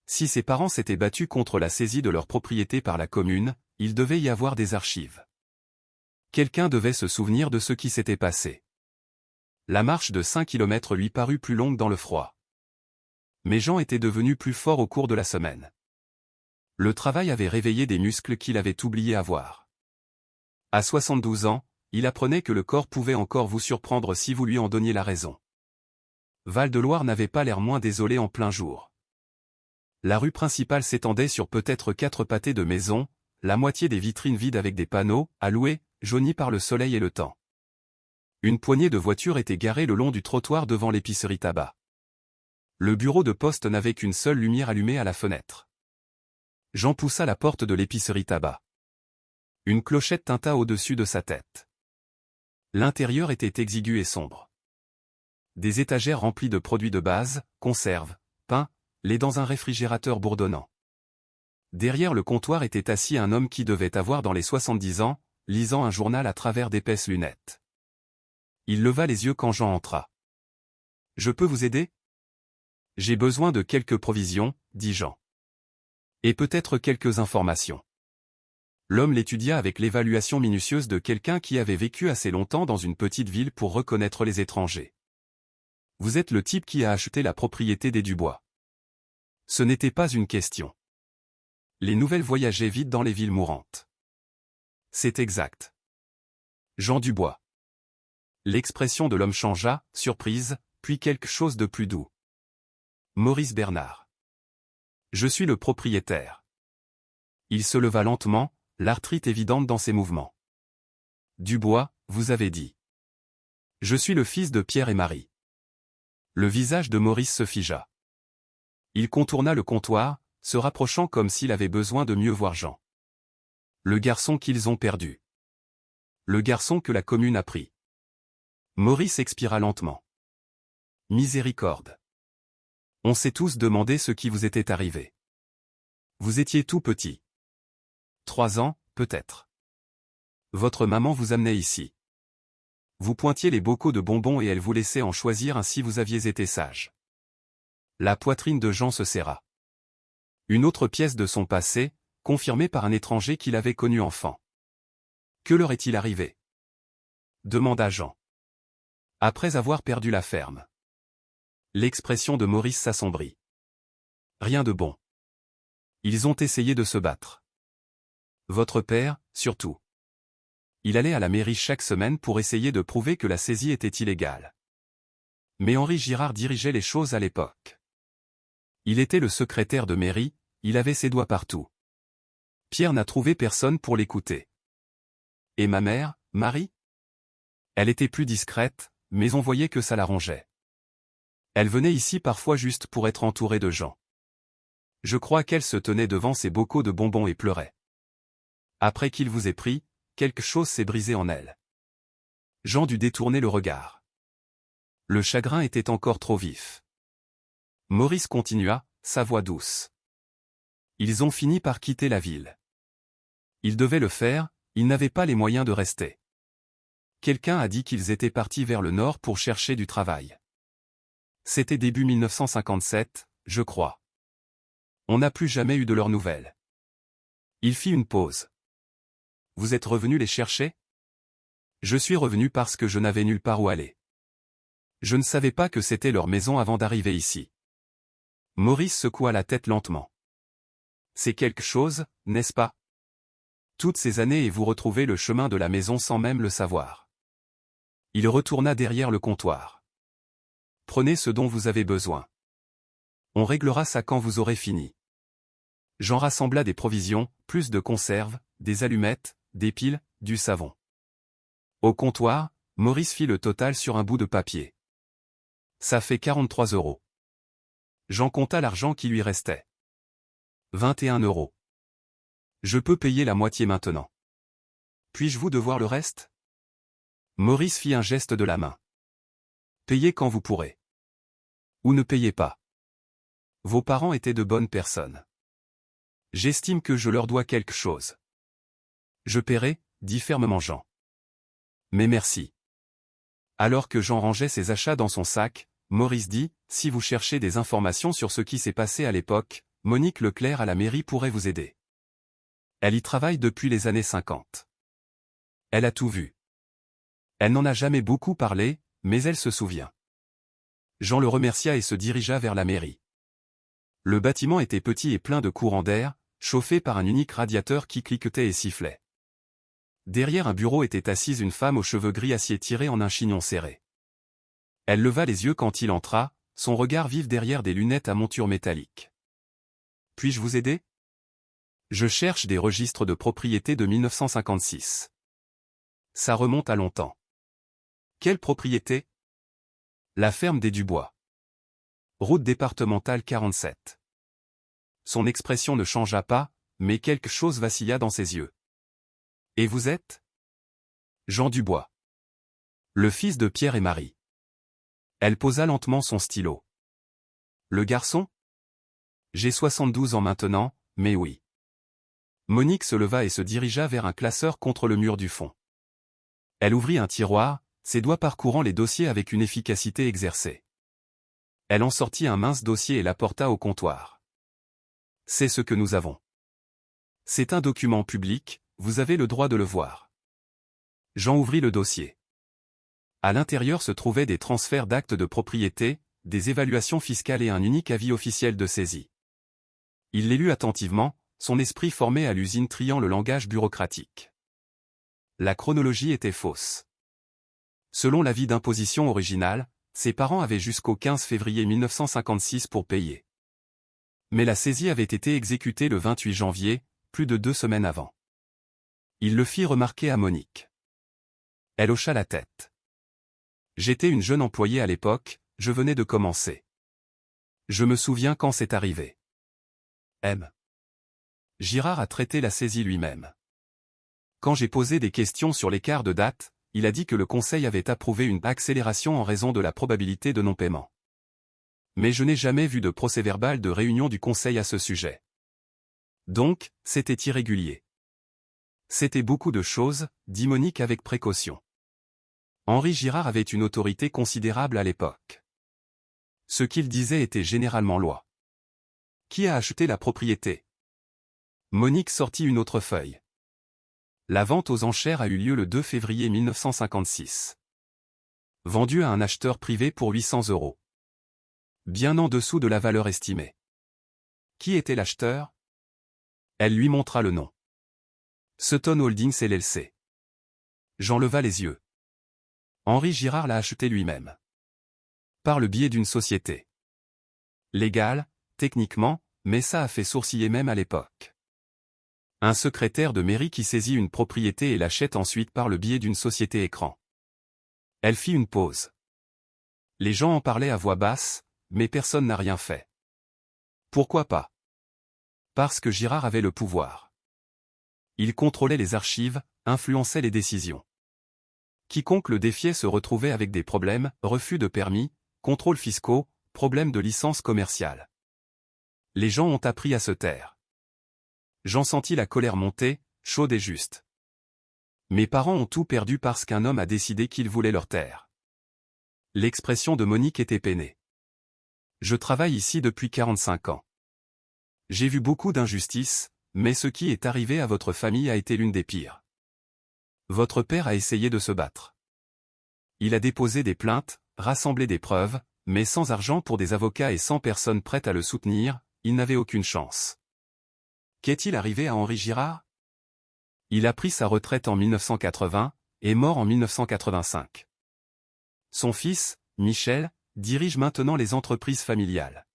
Si ses parents s'étaient battus contre la saisie de leur propriété par la commune, il devait y avoir des archives. Quelqu'un devait se souvenir de ce qui s'était passé. La marche de 5 kilomètres lui parut plus longue dans le froid. Mais Jean était devenu plus fort au cours de la semaine. Le travail avait réveillé des muscles qu'il avait oublié avoir. À 72 ans, il apprenait que le corps pouvait encore vous surprendre si vous lui en donniez la raison. Val-de-Loire n'avait pas l'air moins désolé en plein jour. La rue principale s'étendait sur peut-être 4 pâtés de maisons, la moitié des vitrines vides avec des panneaux, à louer, jaunis par le soleil et le temps. Une poignée de voitures était garée le long du trottoir devant l'épicerie tabac. Le bureau de poste n'avait qu'une seule lumière allumée à la fenêtre. Jean poussa la porte de l'épicerie tabac. Une clochette tinta au-dessus de sa tête. L'intérieur était exigu et sombre. Des étagères remplies de produits de base, conserves, pain, lait dans un réfrigérateur bourdonnant. Derrière le comptoir était assis un homme qui devait avoir dans les 70 ans, lisant un journal à travers d'épaisses lunettes. Il leva les yeux quand Jean entra. « Je peux vous aider ? » « J'ai besoin de quelques provisions, » dit Jean. « Et peut-être quelques informations. » L'homme l'étudia avec l'évaluation minutieuse de quelqu'un qui avait vécu assez longtemps dans une petite ville pour reconnaître les étrangers. « Vous êtes le type qui a acheté la propriété des Dubois. » Ce n'était pas une question. Les nouvelles voyageaient vite dans les villes mourantes. C'est exact. Jean Dubois. L'expression de l'homme changea, surprise, puis quelque chose de plus doux. Maurice Bernard. Je suis le propriétaire. Il se leva lentement, l'arthrite évidente dans ses mouvements. Dubois, vous avez dit. Je suis le fils de Pierre et Marie. Le visage de Maurice se figea. Il contourna le comptoir, se rapprochant comme s'il avait besoin de mieux voir Jean. Le garçon qu'ils ont perdu. Le garçon que la commune a pris. Maurice expira lentement. Miséricorde. On s'est tous demandé ce qui vous était arrivé. Vous étiez tout petit. 3 ans, peut-être. Votre maman vous amenait ici. Vous pointiez les bocaux de bonbons et elle vous laissait en choisir un si vous aviez été sage. La poitrine de Jean se serra. Une autre pièce de son passé, confirmée par un étranger qu'il avait connu enfant. Que leur est-il arrivé? Demanda Jean. Après avoir perdu la ferme. L'expression de Maurice s'assombrit. Rien de bon. Ils ont essayé de se battre. Votre père, surtout. Il allait à la mairie chaque semaine pour essayer de prouver que la saisie était illégale. Mais Henri Girard dirigeait les choses à l'époque. Il était le secrétaire de mairie, il avait ses doigts partout. Pierre n'a trouvé personne pour l'écouter. Et ma mère, Marie? Elle était plus discrète, mais on voyait que ça l'arrangeait. Elle venait ici parfois juste pour être entourée de gens. Je crois qu'elle se tenait devant ses bocaux de bonbons et pleurait. Après qu'il vous ait pris, quelque chose s'est brisé en elle. Jean dut détourner le regard. Le chagrin était encore trop vif. Maurice continua, sa voix douce. Ils ont fini par quitter la ville. Ils devaient le faire, ils n'avaient pas les moyens de rester. Quelqu'un a dit qu'ils étaient partis vers le nord pour chercher du travail. C'était début 1957, je crois. On n'a plus jamais eu de leurs nouvelles. Il fit une pause. Vous êtes revenu les chercher? Je suis revenu parce que je n'avais nulle part où aller. Je ne savais pas que c'était leur maison avant d'arriver ici. Maurice secoua la tête lentement. C'est quelque chose, n'est-ce pas? Toutes ces années et vous retrouvez le chemin de la maison sans même le savoir. Il retourna derrière le comptoir. Prenez ce dont vous avez besoin. On réglera ça quand vous aurez fini. Jean rassembla des provisions, plus de conserves, des allumettes, des piles, du savon. Au comptoir, Maurice fit le total sur un bout de papier. Ça fait 43 €. Jean compta l'argent qui lui restait. 21 €. Je peux payer la moitié maintenant. Puis-je vous devoir le reste? Maurice fit un geste de la main. Payez quand vous pourrez. Ou ne payez pas. Vos parents étaient de bonnes personnes. J'estime que je leur dois quelque chose. Je paierai, dit fermement Jean. Mais merci. Alors que Jean rangeait ses achats dans son sac, Maurice dit, si vous cherchez des informations sur ce qui s'est passé à l'époque, Monique Leclerc à la mairie pourrait vous aider. Elle y travaille depuis les années 50. Elle a tout vu. Elle n'en a jamais beaucoup parlé, mais elle se souvient. Jean le remercia et se dirigea vers la mairie. Le bâtiment était petit et plein de courants d'air, chauffé par un unique radiateur qui cliquetait et sifflait. Derrière un bureau était assise une femme aux cheveux gris acier tirés en un chignon serré. Elle leva les yeux quand il entra, son regard vif derrière des lunettes à monture métallique. « Puis-je vous aider ? Je cherche des registres de propriété de 1956. Ça remonte à longtemps. Quelle propriété ? La ferme des Dubois. Route départementale 47. Son expression ne changea pas, mais quelque chose vacilla dans ses yeux. Et vous êtes ? Jean Dubois. Le fils de Pierre et Marie. Elle posa lentement son stylo. Le garçon ? J'ai 72 ans maintenant, mais oui. Monique se leva et se dirigea vers un classeur contre le mur du fond. Elle ouvrit un tiroir, ses doigts parcourant les dossiers avec une efficacité exercée. Elle en sortit un mince dossier et l'apporta au comptoir. C'est ce que nous avons. C'est un document public, vous avez le droit de le voir. Jean ouvrit le dossier. À l'intérieur se trouvaient des transferts d'actes de propriété, des évaluations fiscales et un unique avis officiel de saisie. Il les lut attentivement, son esprit formé à l'usine triant le langage bureaucratique. La chronologie était fausse. Selon l'avis d'imposition original, ses parents avaient jusqu'au 15 février 1956 pour payer. Mais la saisie avait été exécutée le 28 janvier, plus de 2 semaines avant. Il le fit remarquer à Monique. Elle hocha la tête. J'étais une jeune employée à l'époque, je venais de commencer. Je me souviens quand c'est arrivé. M. Girard a traité la saisie lui-même. Quand j'ai posé des questions sur l'écart de date, il a dit que le Conseil avait approuvé une accélération en raison de la probabilité de non-paiement. Mais je n'ai jamais vu de procès-verbal de réunion du Conseil à ce sujet. Donc, c'était irrégulier. C'était beaucoup de choses, dit Monique avec précaution. Henri Girard avait une autorité considérable à l'époque. Ce qu'il disait était généralement loi. Qui a acheté la propriété? Monique sortit une autre feuille. La vente aux enchères a eu lieu le 2 février 1956. Vendue à un acheteur privé pour 800 €. Bien en dessous de la valeur estimée. Qui était l'acheteur? Elle lui montra le nom. Sutton Holdings LLC. Jean leva les yeux. Henri Girard l'a acheté lui-même. Par le biais d'une société. Légale, techniquement, mais ça a fait sourciller même à l'époque. Un secrétaire de mairie qui saisit une propriété et l'achète ensuite par le biais d'une société écran. Elle fit une pause. Les gens en parlaient à voix basse, mais personne n'a rien fait. Pourquoi pas? Parce que Girard avait le pouvoir. Il contrôlait les archives, influençait les décisions. Quiconque le défiait se retrouvait avec des problèmes, refus de permis, contrôles fiscaux, problèmes de licence commerciale. Les gens ont appris à se taire. J'en sentis la colère monter, chaude et juste. Mes parents ont tout perdu parce qu'un homme a décidé qu'il voulait leur taire. L'expression de Monique était peinée. Je travaille ici depuis 45 ans. J'ai vu beaucoup d'injustices, mais ce qui est arrivé à votre famille a été l'une des pires. Votre père a essayé de se battre. Il a déposé des plaintes, rassemblé des preuves, mais sans argent pour des avocats et sans personne prête à le soutenir, il n'avait aucune chance. Qu'est-il arrivé à Henri Girard? Il a pris sa retraite en 1980, et mort en 1985. Son fils, Michel, dirige maintenant les entreprises familiales.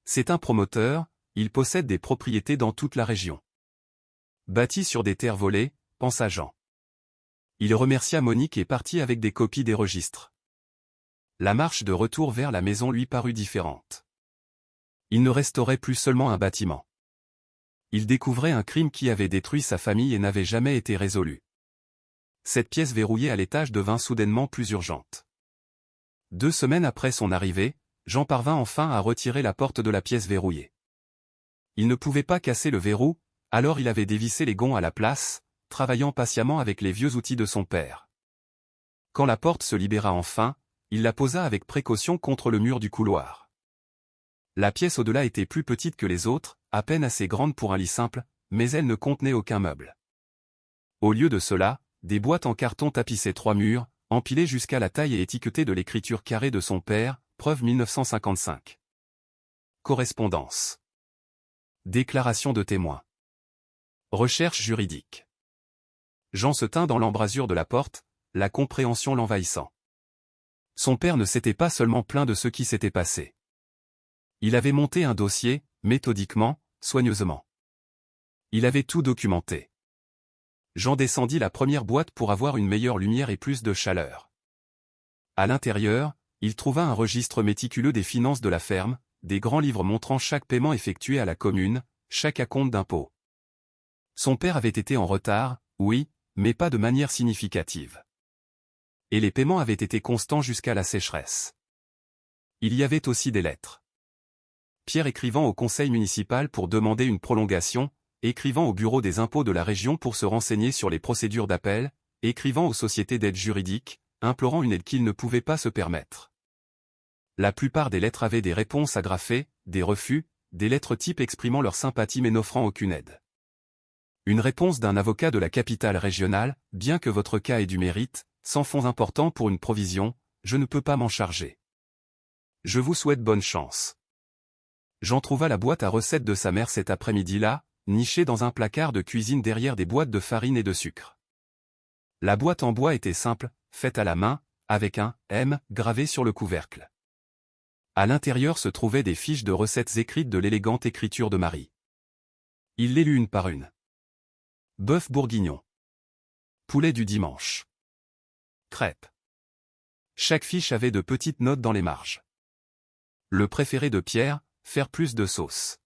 C'est un promoteur, il possède des propriétés dans toute la région. Bâti sur des terres volées, pensa Jean. Il remercia Monique et partit avec des copies des registres. La marche de retour vers la maison lui parut différente. Il ne resterait plus seulement un bâtiment. Il découvrait un crime qui avait détruit sa famille et n'avait jamais été résolu. Cette pièce verrouillée à l'étage devint soudainement plus urgente. 2 semaines après son arrivée, Jean parvint enfin à retirer la porte de la pièce verrouillée. Il ne pouvait pas casser le verrou, alors il avait dévissé les gonds à la place, travaillant patiemment avec les vieux outils de son père. Quand la porte se libéra enfin, il la posa avec précaution contre le mur du couloir. La pièce au-delà était plus petite que les autres, à peine assez grande pour un lit simple, mais elle ne contenait aucun meuble. Au lieu de cela, des boîtes en carton tapissaient 3 murs, empilées jusqu'à la taille et étiquetées de l'écriture carrée de son père, preuve 1955. Correspondance. Déclaration de témoin. Recherche juridique. Jean se tint dans l'embrasure de la porte, la compréhension l'envahissant. Son père ne s'était pas seulement plaint de ce qui s'était passé. Il avait monté un dossier, méthodiquement, soigneusement. Il avait tout documenté. Jean descendit la première boîte pour avoir une meilleure lumière et plus de chaleur. À l'intérieur, il trouva un registre méticuleux des finances de la ferme, des grands livres montrant chaque paiement effectué à la commune, chaque acompte d'impôt. Son père avait été en retard, oui, mais pas de manière significative. Et les paiements avaient été constants jusqu'à la sécheresse. Il y avait aussi des lettres. Pierre écrivant au conseil municipal pour demander une prolongation, écrivant au bureau des impôts de la région pour se renseigner sur les procédures d'appel, écrivant aux sociétés d'aide juridique, implorant une aide qu'il ne pouvait pas se permettre. La plupart des lettres avaient des réponses agrafées, des refus, des lettres types exprimant leur sympathie mais n'offrant aucune aide. Une réponse d'un avocat de la capitale régionale, bien que votre cas ait du mérite, sans fonds importants pour une provision, je ne peux pas m'en charger. Je vous souhaite bonne chance. Jean trouva la boîte à recettes de sa mère cet après-midi-là, nichée dans un placard de cuisine derrière des boîtes de farine et de sucre. La boîte en bois était simple, faite à la main, avec un « M » gravé sur le couvercle. À l'intérieur se trouvaient des fiches de recettes écrites de l'élégante écriture de Marie. Il les lut une par une. Bœuf bourguignon. Poulet du dimanche. Crêpes. Chaque fiche avait de petites notes dans les marges. Le préféré de Pierre, faire plus de sauce.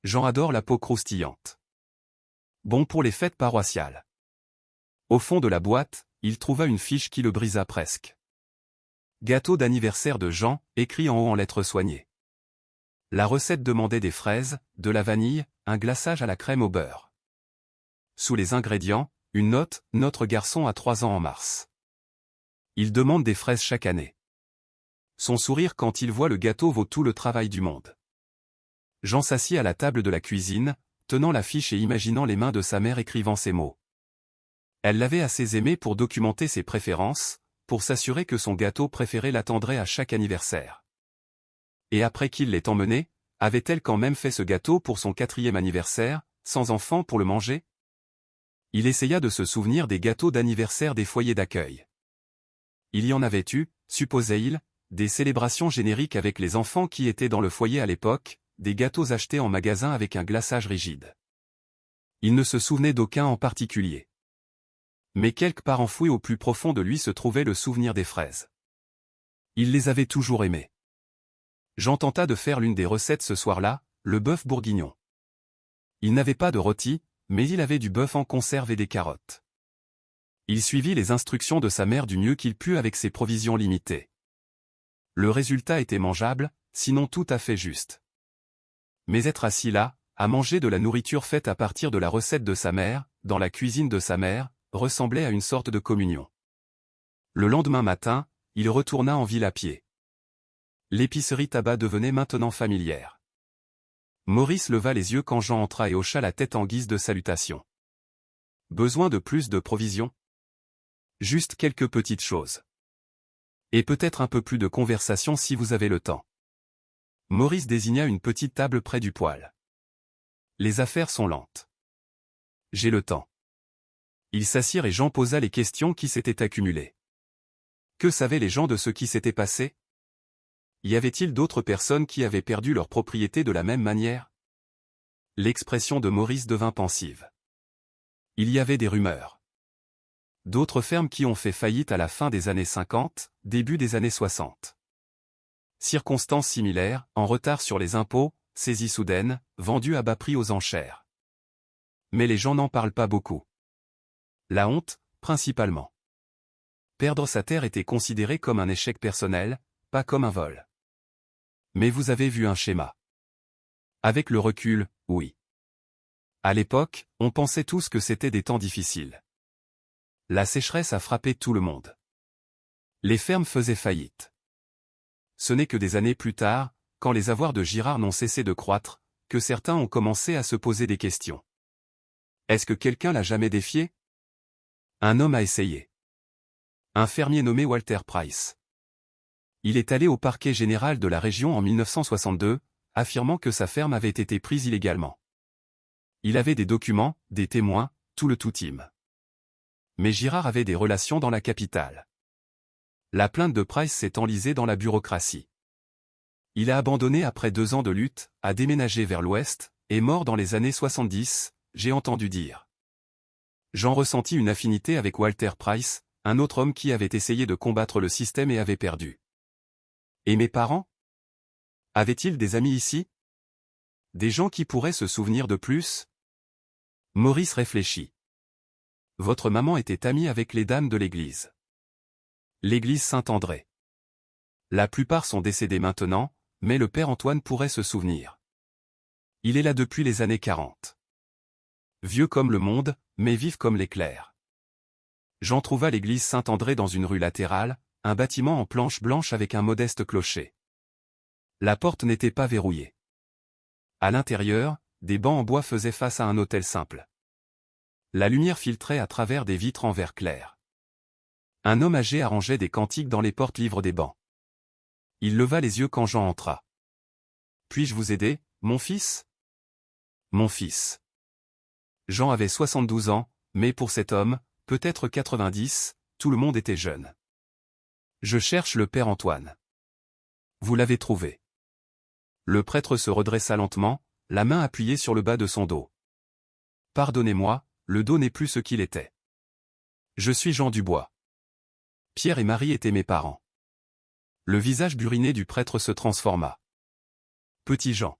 Jean adore la peau croustillante. Bon pour les fêtes paroissiales. Au fond de la boîte, il trouva une fiche qui le brisa presque. Gâteau d'anniversaire de Jean, écrit en haut en lettres soignées. La recette demandait des fraises, de la vanille, un glaçage à la crème au beurre. Sous les ingrédients, une note, notre garçon a 3 ans en mars. Il demande des fraises chaque année. Son sourire quand il voit le gâteau vaut tout le travail du monde. Jean s'assit à la table de la cuisine, tenant la fiche et imaginant les mains de sa mère écrivant ces mots. Elle l'avait assez aimé pour documenter ses préférences, pour s'assurer que son gâteau préféré l'attendrait à chaque anniversaire. Et après qu'il l'ait emmené, avait-elle quand même fait ce gâteau pour son 4e anniversaire, sans enfant pour le manger? Il essaya de se souvenir des gâteaux d'anniversaire des foyers d'accueil. Il y en avait eu, supposait-il, des célébrations génériques avec les enfants qui étaient dans le foyer à l'époque, des gâteaux achetés en magasin avec un glaçage rigide. Il ne se souvenait d'aucun en particulier. Mais quelque part enfoui au plus profond de lui se trouvait le souvenir des fraises. Il les avait toujours aimées. Jean tenta de faire l'une des recettes ce soir-là, le bœuf bourguignon. Il n'avait pas de rôti, mais il avait du bœuf en conserve et des carottes. Il suivit les instructions de sa mère du mieux qu'il put avec ses provisions limitées. Le résultat était mangeable, sinon tout à fait juste. Mais être assis là, à manger de la nourriture faite à partir de la recette de sa mère, dans la cuisine de sa mère, ressemblait à une sorte de communion. Le lendemain matin, il retourna en ville à pied. L'épicerie tabac devenait maintenant familière. Maurice leva les yeux quand Jean entra et hocha la tête en guise de salutation. Besoin de plus de provisions? Juste quelques petites choses. Et peut-être un peu plus de conversation si vous avez le temps. Maurice désigna une petite table près du poêle. Les affaires sont lentes. J'ai le temps. Ils s'assirent et Jean posa les questions qui s'étaient accumulées. Que savaient les gens de ce qui s'était passé? Y avait-il d'autres personnes qui avaient perdu leur propriété de la même manière? L'expression de Maurice devint pensive. Il y avait des rumeurs. D'autres fermes qui ont fait faillite à la fin des années 50, début des années 60. Circonstances similaires, en retard sur les impôts, saisies soudaines, vendues à bas prix aux enchères. Mais les gens n'en parlent pas beaucoup. La honte, principalement. Perdre sa terre était considéré comme un échec personnel, pas comme un vol. Mais vous avez vu un schéma. Avec le recul, oui. À l'époque, on pensait tous que c'était des temps difficiles. La sécheresse a frappé tout le monde. Les fermes faisaient faillite. Ce n'est que des années plus tard, quand les avoirs de Girard n'ont cessé de croître, que certains ont commencé à se poser des questions. Est-ce que quelqu'un l'a jamais défié? Un homme a essayé. Un fermier nommé Walter Price. Il est allé au parquet général de la région en 1962, affirmant que sa ferme avait été prise illégalement. Il avait des documents, des témoins, tout le tout-im. Mais Girard avait des relations dans la capitale. La plainte de Price s'est enlisée dans la bureaucratie. Il a abandonné après 2 ans de lutte, a déménagé vers l'ouest, et mort dans les années 70, j'ai entendu dire. Jean ressentit une affinité avec Walter Price, un autre homme qui avait essayé de combattre le système et avait perdu. Et mes parents? Avaient-ils des amis ici? Des gens qui pourraient se souvenir de plus? Maurice réfléchit. Votre maman était amie avec les dames de l'église. L'église Saint-André. La plupart sont décédés maintenant, mais le père Antoine pourrait se souvenir. Il est là depuis les années 40. Vieux comme le monde, mais vif comme l'éclair. Jean trouva l'église Saint-André dans une rue latérale, un bâtiment en planches blanches avec un modeste clocher. La porte n'était pas verrouillée. À l'intérieur, des bancs en bois faisaient face à un autel simple. La lumière filtrait à travers des vitres en verre clair. Un homme âgé arrangeait des cantiques dans les portes-livres des bancs. Il leva les yeux quand Jean entra. « Puis-je vous aider, mon fils ?» Mon fils. Jean avait 72 ans, mais pour cet homme, peut-être 90, tout le monde était jeune. Je cherche le père Antoine. Vous l'avez trouvé. Le prêtre se redressa lentement, la main appuyée sur le bas de son dos. Pardonnez-moi, le dos n'est plus ce qu'il était. Je suis Jean Dubois. Pierre et Marie étaient mes parents. Le visage buriné du prêtre se transforma. Petit Jean.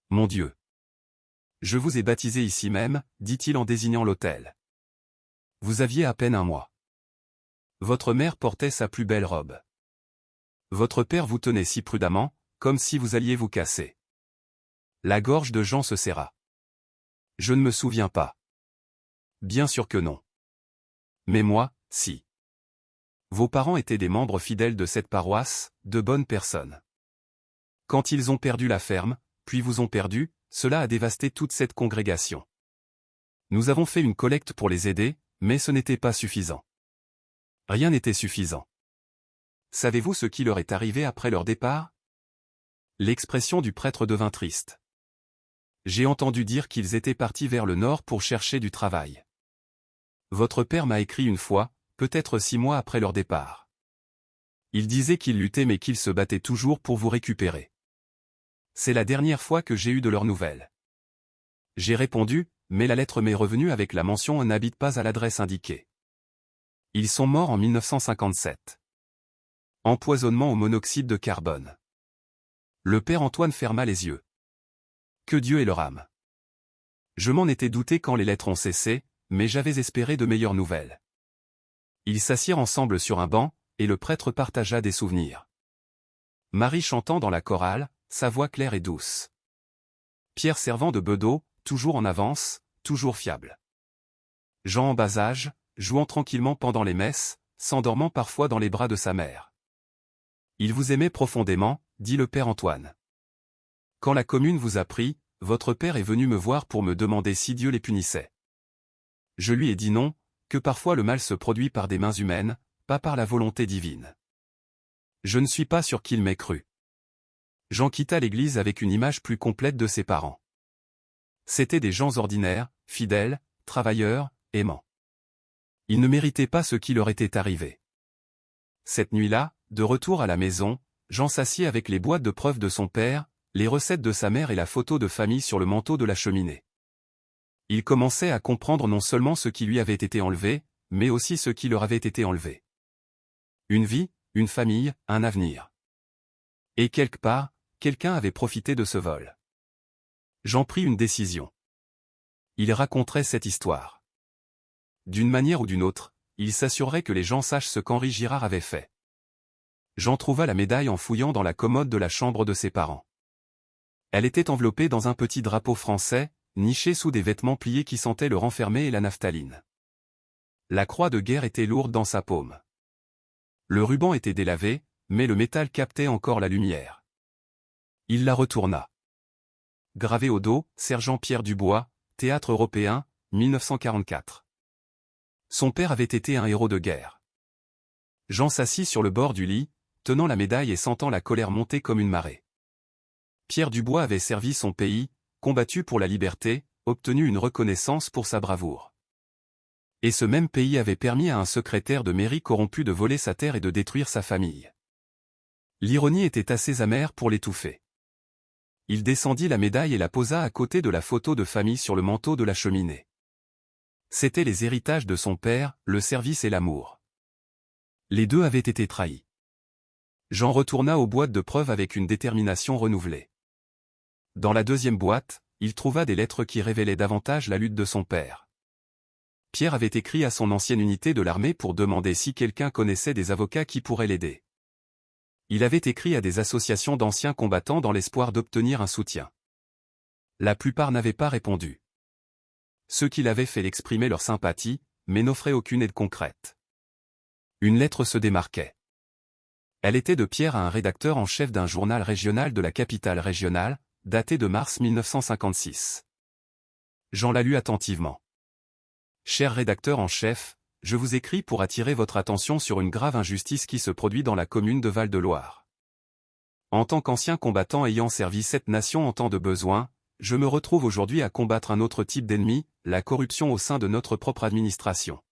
Mon Dieu. Je vous ai baptisé ici même, dit-il en désignant l'autel. Vous aviez à peine un mois. Votre mère portait sa plus belle robe. Votre père vous tenait si prudemment, comme si vous alliez vous casser. La gorge de Jean se serra. Je ne me souviens pas. Bien sûr que non. Mais moi, si. Vos parents étaient des membres fidèles de cette paroisse, de bonnes personnes. Quand ils ont perdu la ferme, puis vous ont perdu, cela a dévasté toute cette congrégation. Nous avons fait une collecte pour les aider, mais ce n'était pas suffisant. Rien n'était suffisant. Savez-vous ce qui leur est arrivé après leur départ? L'expression du prêtre devint triste. J'ai entendu dire qu'ils étaient partis vers le nord pour chercher du travail. Votre père m'a écrit une fois, peut-être 6 mois après leur départ. Il disait qu'ils luttaient mais qu'ils se battaient toujours pour vous récupérer. C'est la dernière fois que j'ai eu de leurs nouvelles. J'ai répondu, mais la lettre m'est revenue avec la mention « On n'habite pas à l'adresse indiquée ». Ils sont morts en 1957. Empoisonnement au monoxyde de carbone. Le père Antoine ferma les yeux. Que Dieu ait leur âme. Je m'en étais douté quand les lettres ont cessé, mais j'avais espéré de meilleures nouvelles. Ils s'assirent ensemble sur un banc, et le prêtre partagea des souvenirs. Marie chantant dans la chorale, sa voix claire et douce. Pierre servant de bedeau, toujours en avance, toujours fiable. Jean en bas âge, jouant tranquillement pendant les messes, s'endormant parfois dans les bras de sa mère. Il vous aimait profondément, dit le père Antoine. Quand la commune vous a pris, votre père est venu me voir pour me demander si Dieu les punissait. Je lui ai dit non, que parfois le mal se produit par des mains humaines, pas par la volonté divine. Je ne suis pas sûr qu'il m'ait cru. Jean quitta l'église avec une image plus complète de ses parents. C'étaient des gens ordinaires, fidèles, travailleurs, aimants. Ils ne méritaient pas ce qui leur était arrivé. Cette nuit-là, de retour à la maison, Jean s'assit avec les boîtes de preuves de son père, les recettes de sa mère et la photo de famille sur le manteau de la cheminée. Il commençait à comprendre non seulement ce qui lui avait été enlevé, mais aussi ce qui leur avait été enlevé. Une vie, une famille, un avenir. Et quelque part, quelqu'un avait profité de ce vol. Jean prit une décision. Il raconterait cette histoire. D'une manière ou d'une autre, il s'assurerait que les gens sachent ce qu'Henri Girard avait fait. Jean trouva la médaille en fouillant dans la commode de la chambre de ses parents. Elle était enveloppée dans un petit drapeau français, niché sous des vêtements pliés qui sentaient le renfermé et la naphtaline. La croix de guerre était lourde dans sa paume. Le ruban était délavé, mais le métal captait encore la lumière. Il la retourna. Gravé au dos, Sergent Pierre Dubois, Théâtre européen, 1944. Son père avait été un héros de guerre. Jean s'assit sur le bord du lit, tenant la médaille et sentant la colère monter comme une marée. Pierre Dubois avait servi son pays, combattu pour la liberté, obtenu une reconnaissance pour sa bravoure. Et ce même pays avait permis à un secrétaire de mairie corrompu de voler sa terre et de détruire sa famille. L'ironie était assez amère pour l'étouffer. Il descendit la médaille et la posa à côté de la photo de famille sur le manteau de la cheminée. C'étaient les héritages de son père, le service et l'amour. Les deux avaient été trahis. Jean retourna aux boîtes de preuves avec une détermination renouvelée. Dans la deuxième boîte, il trouva des lettres qui révélaient davantage la lutte de son père. Pierre avait écrit à son ancienne unité de l'armée pour demander si quelqu'un connaissait des avocats qui pourraient l'aider. Il avait écrit à des associations d'anciens combattants dans l'espoir d'obtenir un soutien. La plupart n'avaient pas répondu. Ceux qui l'avaient fait exprimaient leur sympathie, mais n'offraient aucune aide concrète. Une lettre se démarquait. Elle était de Pierre à un rédacteur en chef d'un journal régional de la capitale régionale, datée de mars 1956. Jean la lut attentivement. Cher rédacteur en chef, je vous écris pour attirer votre attention sur une grave injustice qui se produit dans la commune de Val-de-Loire. En tant qu'ancien combattant ayant servi cette nation en temps de besoin, je me retrouve aujourd'hui à combattre un autre type d'ennemi, la corruption au sein de notre propre administration.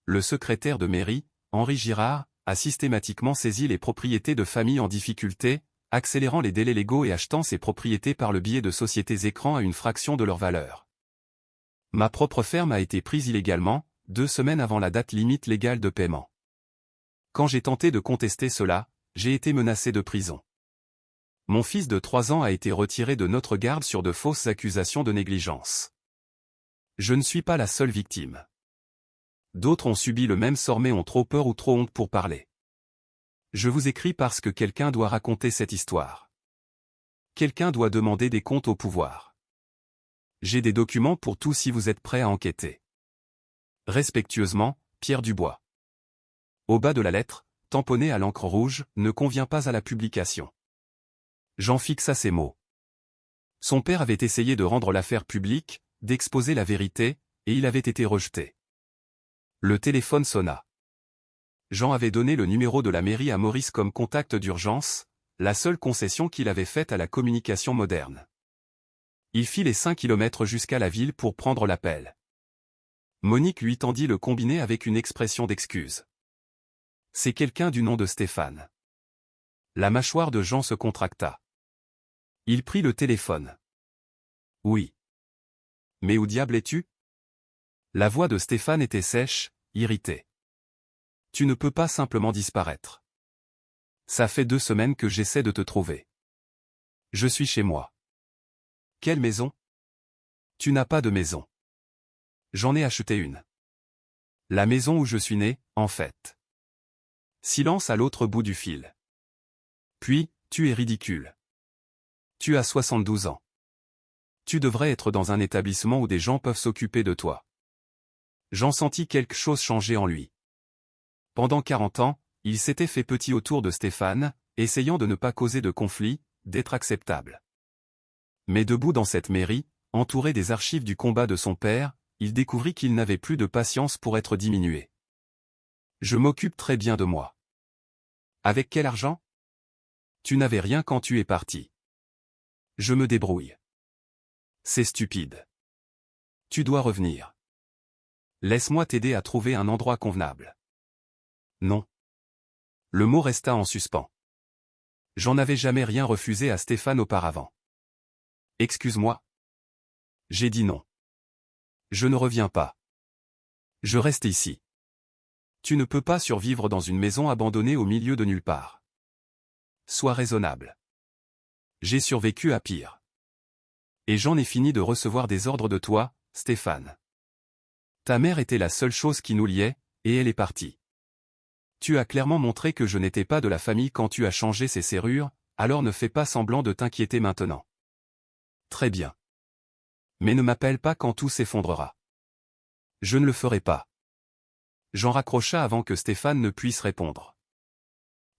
Le secrétaire de mairie, Henri Girard, a systématiquement saisi les propriétés de familles en difficulté, accélérant les délais légaux et achetant ces propriétés par le biais de sociétés écrans à une fraction de leur valeur. Ma propre ferme a été prise illégalement, 2 semaines avant la date limite légale de paiement. Quand j'ai tenté de contester cela, j'ai été menacé de prison. Mon fils de 3 ans a été retiré de notre garde sur de fausses accusations de négligence. Je ne suis pas la seule victime. D'autres ont subi le même sort mais ont trop peur ou trop honte pour parler. Je vous écris parce que quelqu'un doit raconter cette histoire. Quelqu'un doit demander des comptes au pouvoir. J'ai des documents pour tout si vous êtes prêt à enquêter. Respectueusement, Pierre Dubois. Au bas de la lettre, tamponné à l'encre rouge, ne convient pas à la publication. Jean fixa ces mots. Son père avait essayé de rendre l'affaire publique, d'exposer la vérité, et il avait été rejeté. Le téléphone sonna. Jean avait donné le numéro de la mairie à Maurice comme contact d'urgence, la seule concession qu'il avait faite à la communication moderne. Il fit les 5 kilomètres jusqu'à la ville pour prendre l'appel. Monique lui tendit le combiné avec une expression d'excuse. C'est quelqu'un du nom de Stéphane. La mâchoire de Jean se contracta. Il prit le téléphone. Oui. Mais où diable es-tu? La voix de Stéphane était sèche, irritée. Tu ne peux pas simplement disparaître. Ça fait 2 semaines que j'essaie de te trouver. Je suis chez moi. Quelle maison? Tu n'as pas de maison. J'en ai acheté une. La maison où je suis né, en fait. Silence à l'autre bout du fil. Puis, tu es ridicule. Tu as 72 ans. Tu devrais être dans un établissement où des gens peuvent s'occuper de toi. Jean sentit quelque chose changer en lui. Pendant 40 ans, il s'était fait petit autour de Stéphane, essayant de ne pas causer de conflit, d'être acceptable. Mais debout dans cette mairie, entouré des archives du combat de son père, il découvrit qu'il n'avait plus de patience pour être diminué. Je m'occupe très bien de moi. Avec quel argent? Tu n'avais rien quand tu es parti. Je me débrouille. C'est stupide. Tu dois revenir. Laisse-moi t'aider à trouver un endroit convenable. Non. Le mot resta en suspens. J'en avais jamais rien refusé à Stéphane auparavant. Excuse-moi. J'ai dit non. Je ne reviens pas. Je reste ici. Tu ne peux pas survivre dans une maison abandonnée au milieu de nulle part. Sois raisonnable. J'ai survécu à pire. Et j'en ai fini de recevoir des ordres de toi, Stéphane. Ta mère était la seule chose qui nous liait, et elle est partie. Tu as clairement montré que je n'étais pas de la famille quand tu as changé ces serrures, alors ne fais pas semblant de t'inquiéter maintenant. Très bien. Mais ne m'appelle pas quand tout s'effondrera. Je ne le ferai pas. Jean raccrocha avant que Stéphane ne puisse répondre.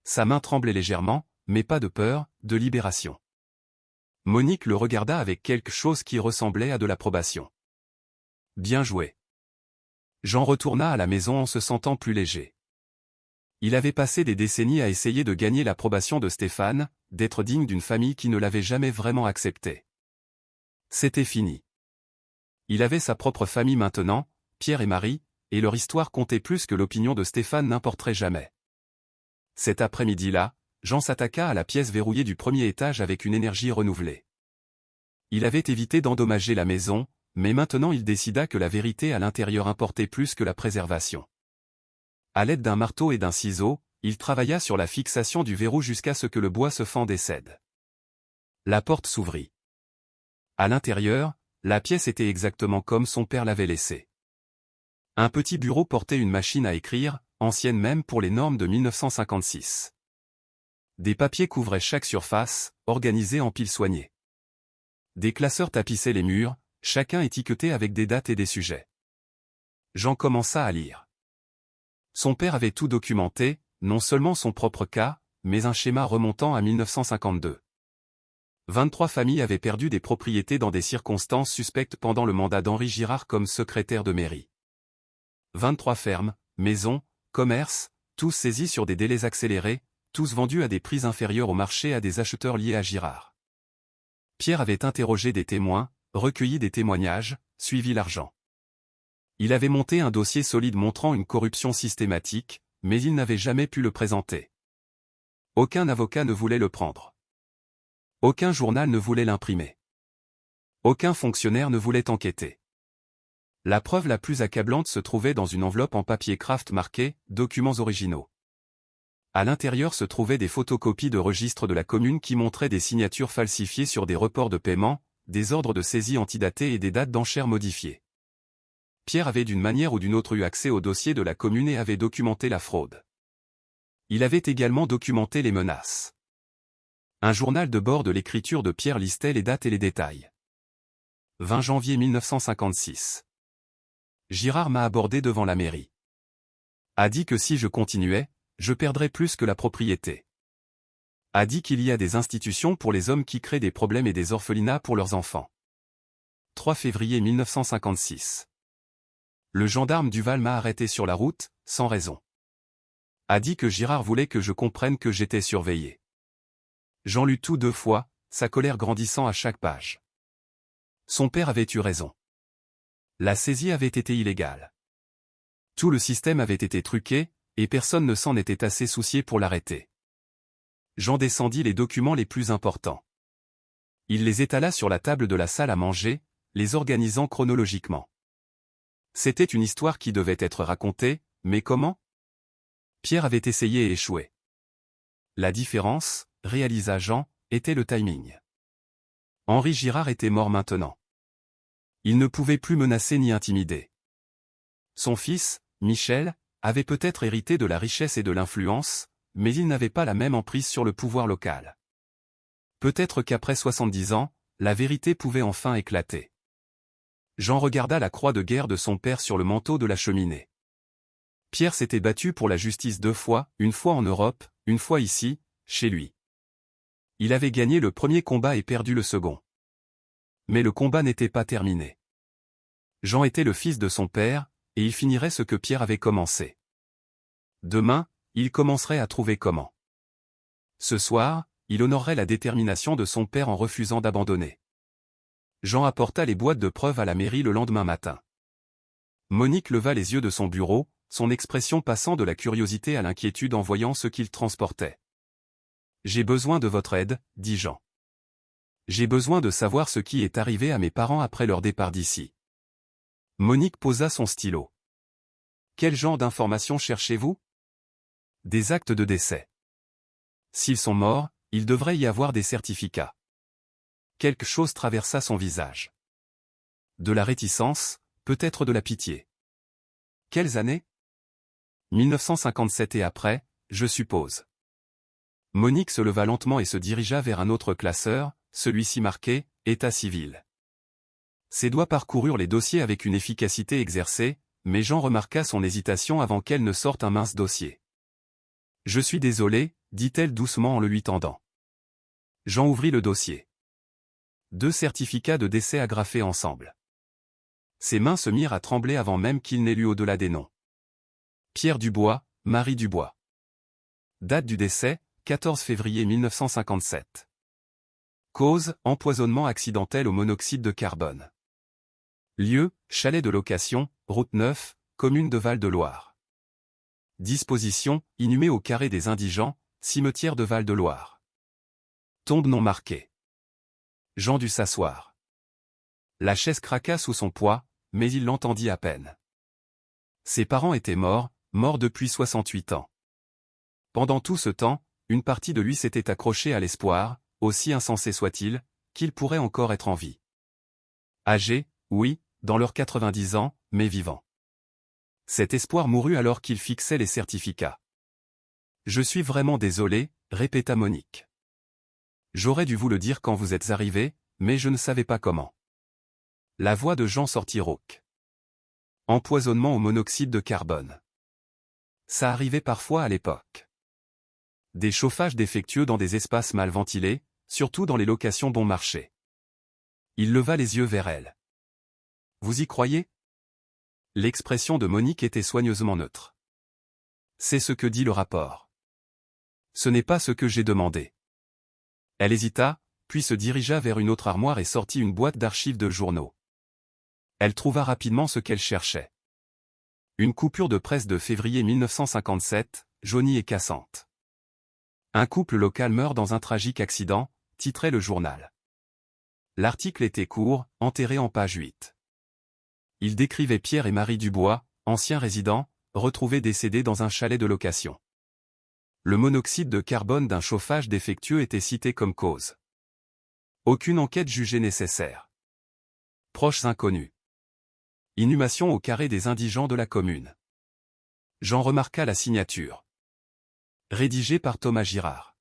Sa main tremblait légèrement, mais pas de peur, de libération. Monique le regarda avec quelque chose qui ressemblait à de l'approbation. Bien joué. Jean retourna à la maison en se sentant plus léger. Il avait passé des décennies à essayer de gagner l'approbation de Stéphane, d'être digne d'une famille qui ne l'avait jamais vraiment accepté. C'était fini. Il avait sa propre famille maintenant, Pierre et Marie, et leur histoire comptait plus que l'opinion de Stéphane n'importerait jamais. Cet après-midi-là, Jean s'attaqua à la pièce verrouillée du premier étage avec une énergie renouvelée. Il avait évité d'endommager la maison, mais maintenant il décida que la vérité à l'intérieur importait plus que la préservation. À l'aide d'un marteau et d'un ciseau, il travailla sur la fixation du verrou jusqu'à ce que le bois se fende et cède. La porte s'ouvrit. À l'intérieur, la pièce était exactement comme son père l'avait laissée. Un petit bureau portait une machine à écrire, ancienne même pour les normes de 1956. Des papiers couvraient chaque surface, organisés en piles soignées. Des classeurs tapissaient les murs, chacun étiqueté avec des dates et des sujets. Jean commença à lire. Son père avait tout documenté, non seulement son propre cas, mais un schéma remontant à 1952. 23 familles avaient perdu des propriétés dans des circonstances suspectes pendant le mandat d'Henri Girard comme secrétaire de mairie. 23 fermes, maisons, commerces, tous saisis sur des délais accélérés, tous vendus à des prix inférieurs au marché à des acheteurs liés à Girard. Pierre avait interrogé des témoins, recueilli des témoignages, suivi l'argent. Il avait monté un dossier solide montrant une corruption systématique, mais il n'avait jamais pu le présenter. Aucun avocat ne voulait le prendre. Aucun journal ne voulait l'imprimer. Aucun fonctionnaire ne voulait enquêter. La preuve la plus accablante se trouvait dans une enveloppe en papier craft marquée « Documents originaux ». À l'intérieur se trouvaient des photocopies de registres de la commune qui montraient des signatures falsifiées sur des reports de paiement, des ordres de saisie antidatés et des dates d'enchères modifiées. Pierre avait d'une manière ou d'une autre eu accès au dossier de la commune et avait documenté la fraude. Il avait également documenté les menaces. Un journal de bord de l'écriture de Pierre listait les dates et les détails. 20 janvier 1956. Girard m'a abordé devant la mairie. A dit que si je continuais, je perdrais plus que la propriété. A dit qu'il y a des institutions pour les hommes qui créent des problèmes et des orphelinats pour leurs enfants. 3 février 1956. Le gendarme Duval m'a arrêté sur la route, sans raison. A dit que Girard voulait que je comprenne que j'étais surveillé. J'en lus tout 2 fois, sa colère grandissant à chaque page. Son père avait eu raison. La saisie avait été illégale. Tout le système avait été truqué, et personne ne s'en était assez soucié pour l'arrêter. J'en descendis les documents les plus importants. Il les étala sur la table de la salle à manger, les organisant chronologiquement. C'était une histoire qui devait être racontée, mais comment? Pierre avait essayé et échoué. La différence, réalisa Jean, était le timing. Henri Girard était mort maintenant. Il ne pouvait plus menacer ni intimider. Son fils, Michel, avait peut-être hérité de la richesse et de l'influence, mais il n'avait pas la même emprise sur le pouvoir local. Peut-être qu'après 70 ans, la vérité pouvait enfin éclater. Jean regarda la croix de guerre de son père sur le manteau de la cheminée. Pierre s'était battu pour la justice 2 fois, une fois en Europe, une fois ici, chez lui. Il avait gagné le premier combat et perdu le second. Mais le combat n'était pas terminé. Jean était le fils de son père, et il finirait ce que Pierre avait commencé. Demain, il commencerait à trouver comment. Ce soir, il honorerait la détermination de son père en refusant d'abandonner. Jean apporta les boîtes de preuves à la mairie le lendemain matin. Monique leva les yeux de son bureau, son expression passant de la curiosité à l'inquiétude en voyant ce qu'il transportait. « J'ai besoin de votre aide, dit Jean. J'ai besoin de savoir ce qui est arrivé à mes parents après leur départ d'ici. » Monique posa son stylo. « Quel genre d'informations cherchez-vous ? » Des actes de décès. S'ils sont morts, il devrait y avoir des certificats. Quelque chose traversa son visage. De la réticence, peut-être de la pitié. Quelles années ? 1957 et après, je suppose. Monique se leva lentement et se dirigea vers un autre classeur, celui-ci marqué « État civil ». Ses doigts parcoururent les dossiers avec une efficacité exercée, mais Jean remarqua son hésitation avant qu'elle ne sorte un mince dossier. « Je suis désolé, dit-elle doucement en le lui tendant. Jean ouvrit le dossier. 2 certificats de décès agrafés ensemble. Ses mains se mirent à trembler avant même qu'il n'ait lu au-delà des noms. Pierre Dubois, Marie Dubois. Date du décès, 14 février 1957. Cause, empoisonnement accidentel au monoxyde de carbone. Lieu, chalet de location, route 9, commune de Val-de-Loire. Disposition, inhumé au carré des Indigents, cimetière de Val-de-Loire. Tombe non marquée. Jean dut s'asseoir. La chaise craqua sous son poids, mais il l'entendit à peine. Ses parents étaient morts depuis 68 ans. Pendant tout ce temps, une partie de lui s'était accrochée à l'espoir, aussi insensé soit-il, qu'il pourrait encore être en vie. Âgés, oui, dans leurs 90 ans, mais vivants. Cet espoir mourut alors qu'il fixait les certificats. « Je suis vraiment désolé, répéta Monique. J'aurais dû vous le dire quand vous êtes arrivé, mais je ne savais pas comment. » La voix de Jean sortit rauque. Empoisonnement au monoxyde de carbone. Ça arrivait parfois à l'époque. Des chauffages défectueux dans des espaces mal ventilés, surtout dans les locations bon marché. Il leva les yeux vers elle. Vous y croyez ? L'expression de Monique était soigneusement neutre. C'est ce que dit le rapport. Ce n'est pas ce que j'ai demandé. Elle hésita, puis se dirigea vers une autre armoire et sortit une boîte d'archives de journaux. Elle trouva rapidement ce qu'elle cherchait. Une coupure de presse de février 1957, jaunie et cassante. Un couple local meurt dans un tragique accident, titrait le journal. L'article était court, enterré en page 8. Il décrivait Pierre et Marie Dubois, anciens résidents, retrouvés décédés dans un chalet de location. Le monoxyde de carbone d'un chauffage défectueux était cité comme cause. Aucune enquête jugée nécessaire. Proches inconnus. Inhumation au carré des indigents de la commune. Jean remarqua la signature. Rédigée par Thomas Girard.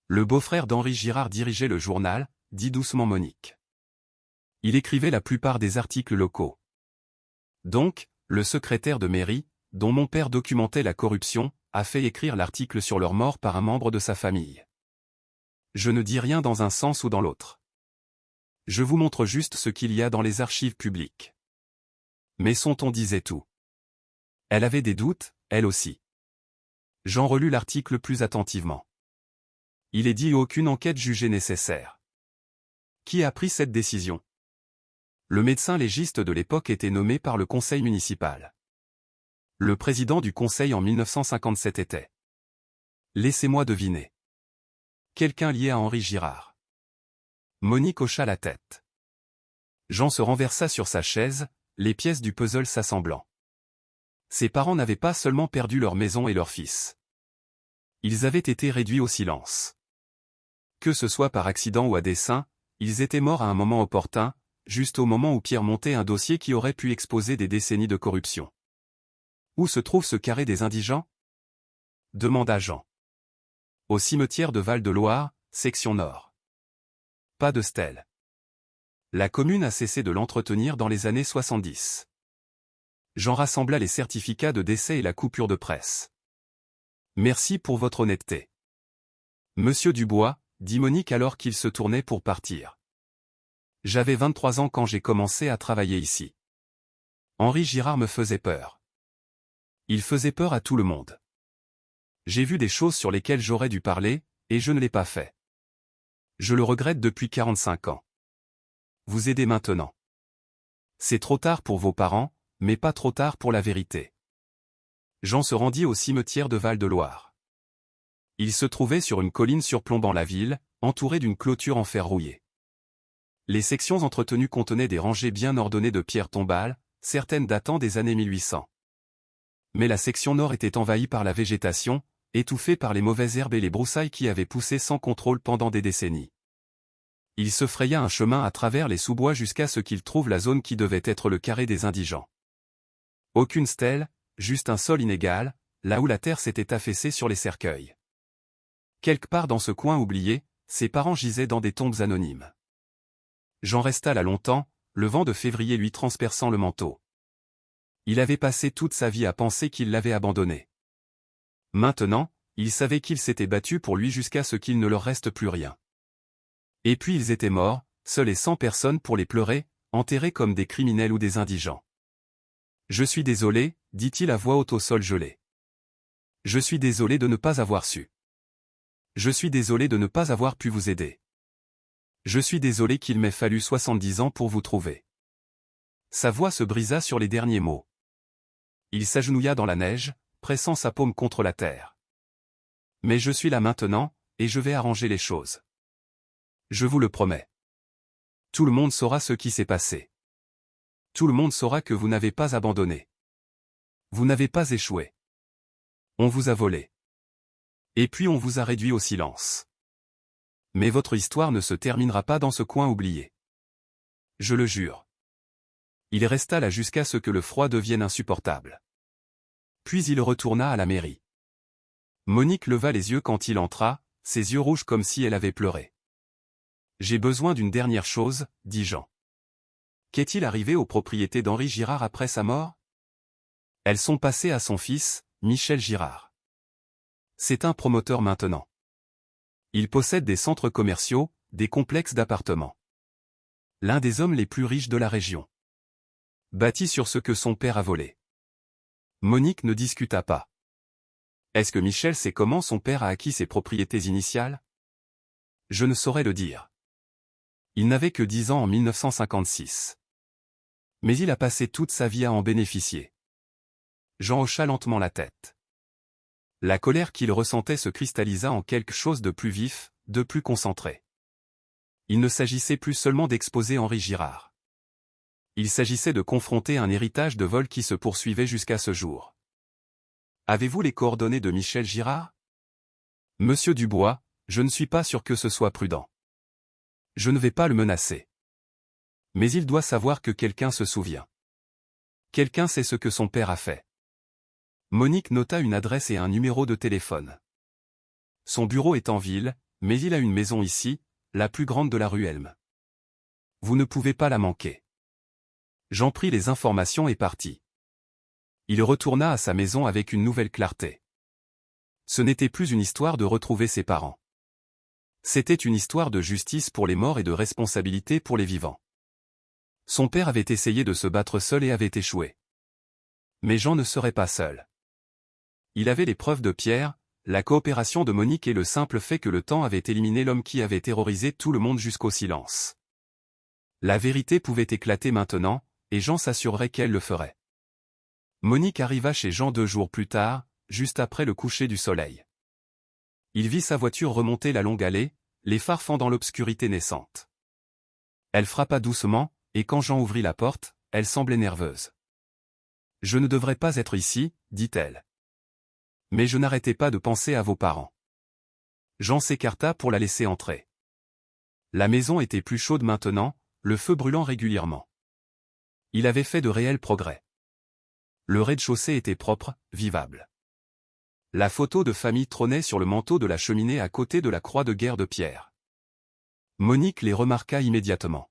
Le beau-frère d'Henri Girard dirigeait le journal, dit doucement Monique. Il écrivait la plupart des articles locaux. Donc, le secrétaire de mairie, dont mon père documentait la corruption, a fait écrire l'article sur leur mort par un membre de sa famille. Je ne dis rien dans un sens ou dans l'autre. Je vous montre juste ce qu'il y a dans les archives publiques. Mais son ton disait tout. Elle avait des doutes, elle aussi. J'en relus l'article plus attentivement. Il est dit aucune enquête jugée nécessaire. Qui a pris cette décision? Le médecin légiste de l'époque était nommé par le conseil municipal. Le président du conseil en 1957 était. Laissez-moi deviner. Quelqu'un lié à Henri Girard. Monique hocha la tête. Jean se renversa sur sa chaise, les pièces du puzzle s'assemblant. Ses parents n'avaient pas seulement perdu leur maison et leur fils. Ils avaient été réduits au silence. Que ce soit par accident ou à dessein, ils étaient morts à un moment opportun, juste au moment où Pierre montait un dossier qui aurait pu exposer des décennies de corruption. Où se trouve ce carré des indigents? Demanda Jean. Au cimetière de Val-de-Loire, section nord. Pas de stèle. La commune a cessé de l'entretenir dans les années 70. Jean rassembla les certificats de décès et la coupure de presse. Merci pour votre honnêteté. Monsieur Dubois, dit Monique alors qu'il se tournait pour partir. J'avais 23 ans quand j'ai commencé à travailler ici. Henri Girard me faisait peur. Il faisait peur à tout le monde. J'ai vu des choses sur lesquelles j'aurais dû parler, et je ne l'ai pas fait. Je le regrette depuis 45 ans. Vous aidez maintenant. C'est trop tard pour vos parents, mais pas trop tard pour la vérité. Jean se rendit au cimetière de Val-de-Loire. Il se trouvait sur une colline surplombant la ville, entouré d'une clôture en fer rouillé. Les sections entretenues contenaient des rangées bien ordonnées de pierres tombales, certaines datant des années 1800. Mais la section nord était envahie par la végétation, étouffée par les mauvaises herbes et les broussailles qui avaient poussé sans contrôle pendant des décennies. Il se fraya un chemin à travers les sous-bois jusqu'à ce qu'il trouve la zone qui devait être le carré des indigents. Aucune stèle, juste un sol inégal, là où la terre s'était affaissée sur les cercueils. Quelque part dans ce coin oublié, ses parents gisaient dans des tombes anonymes. Jean resta là longtemps, le vent de février lui transperçant le manteau. Il avait passé toute sa vie à penser qu'il l'avait abandonné. Maintenant, il savait qu'il s'était battu pour lui jusqu'à ce qu'il ne leur reste plus rien. Et puis ils étaient morts, seuls et sans personne pour les pleurer, enterrés comme des criminels ou des indigents. Je suis désolé, dit-il à voix haute au sol gelé. Je suis désolé de ne pas avoir su. Je suis désolé de ne pas avoir pu vous aider. Je suis désolé qu'il m'ait fallu 70 ans pour vous trouver. Sa voix se brisa sur les derniers mots. Il s'agenouilla dans la neige, pressant sa paume contre la terre. Mais je suis là maintenant, et je vais arranger les choses. Je vous le promets. Tout le monde saura ce qui s'est passé. Tout le monde saura que vous n'avez pas abandonné. Vous n'avez pas échoué. On vous a volé. Et puis on vous a réduit au silence. Mais votre histoire ne se terminera pas dans ce coin oublié. Je le jure. Il resta là jusqu'à ce que le froid devienne insupportable. Puis il retourna à la mairie. Monique leva les yeux quand il entra, ses yeux rouges comme si elle avait pleuré. J'ai besoin d'une dernière chose, dit Jean. Qu'est-il arrivé aux propriétés d'Henri Girard après sa mort? Elles sont passées à son fils, Michel Girard. C'est un promoteur maintenant. Il possède des centres commerciaux, des complexes d'appartements. L'un des hommes les plus riches de la région. Bâti sur ce que son père a volé. Monique ne discuta pas. Est-ce que Michel sait comment son père a acquis ses propriétés initiales? Je ne saurais le dire. Il n'avait que 10 ans en 1956. Mais il a passé toute sa vie à en bénéficier. Jean hocha lentement la tête. La colère qu'il ressentait se cristallisa en quelque chose de plus vif, de plus concentré. Il ne s'agissait plus seulement d'exposer Henri Girard. Il s'agissait de confronter un héritage de vol qui se poursuivait jusqu'à ce jour. Avez-vous les coordonnées de Michel Girard? Monsieur Dubois, je ne suis pas sûr que ce soit prudent. Je ne vais pas le menacer. Mais il doit savoir que quelqu'un se souvient. Quelqu'un sait ce que son père a fait. Monique nota une adresse et un numéro de téléphone. Son bureau est en ville, mais il a une maison ici, la plus grande de la rue Elm. Vous ne pouvez pas la manquer. Jean prit les informations et partit. Il retourna à sa maison avec une nouvelle clarté. Ce n'était plus une histoire de retrouver ses parents. C'était une histoire de justice pour les morts et de responsabilité pour les vivants. Son père avait essayé de se battre seul et avait échoué. Mais Jean ne serait pas seul. Il avait les preuves de Pierre, la coopération de Monique et le simple fait que le temps avait éliminé l'homme qui avait terrorisé tout le monde jusqu'au silence. La vérité pouvait éclater maintenant, et Jean s'assurerait qu'elle le ferait. Monique arriva chez Jean 2 jours plus tard, juste après le coucher du soleil. Il vit sa voiture remonter la longue allée, les phares fendant l'obscurité naissante. Elle frappa doucement, et quand Jean ouvrit la porte, elle semblait nerveuse. « Je ne devrais pas être ici, dit-elle. Mais je n'arrêtais pas de penser à vos parents. » Jean s'écarta pour la laisser entrer. La maison était plus chaude maintenant, le feu brûlant régulièrement. Il avait fait de réels progrès. Le rez-de-chaussée était propre, vivable. La photo de famille trônait sur le manteau de la cheminée à côté de la croix de guerre de Pierre. Monique les remarqua immédiatement.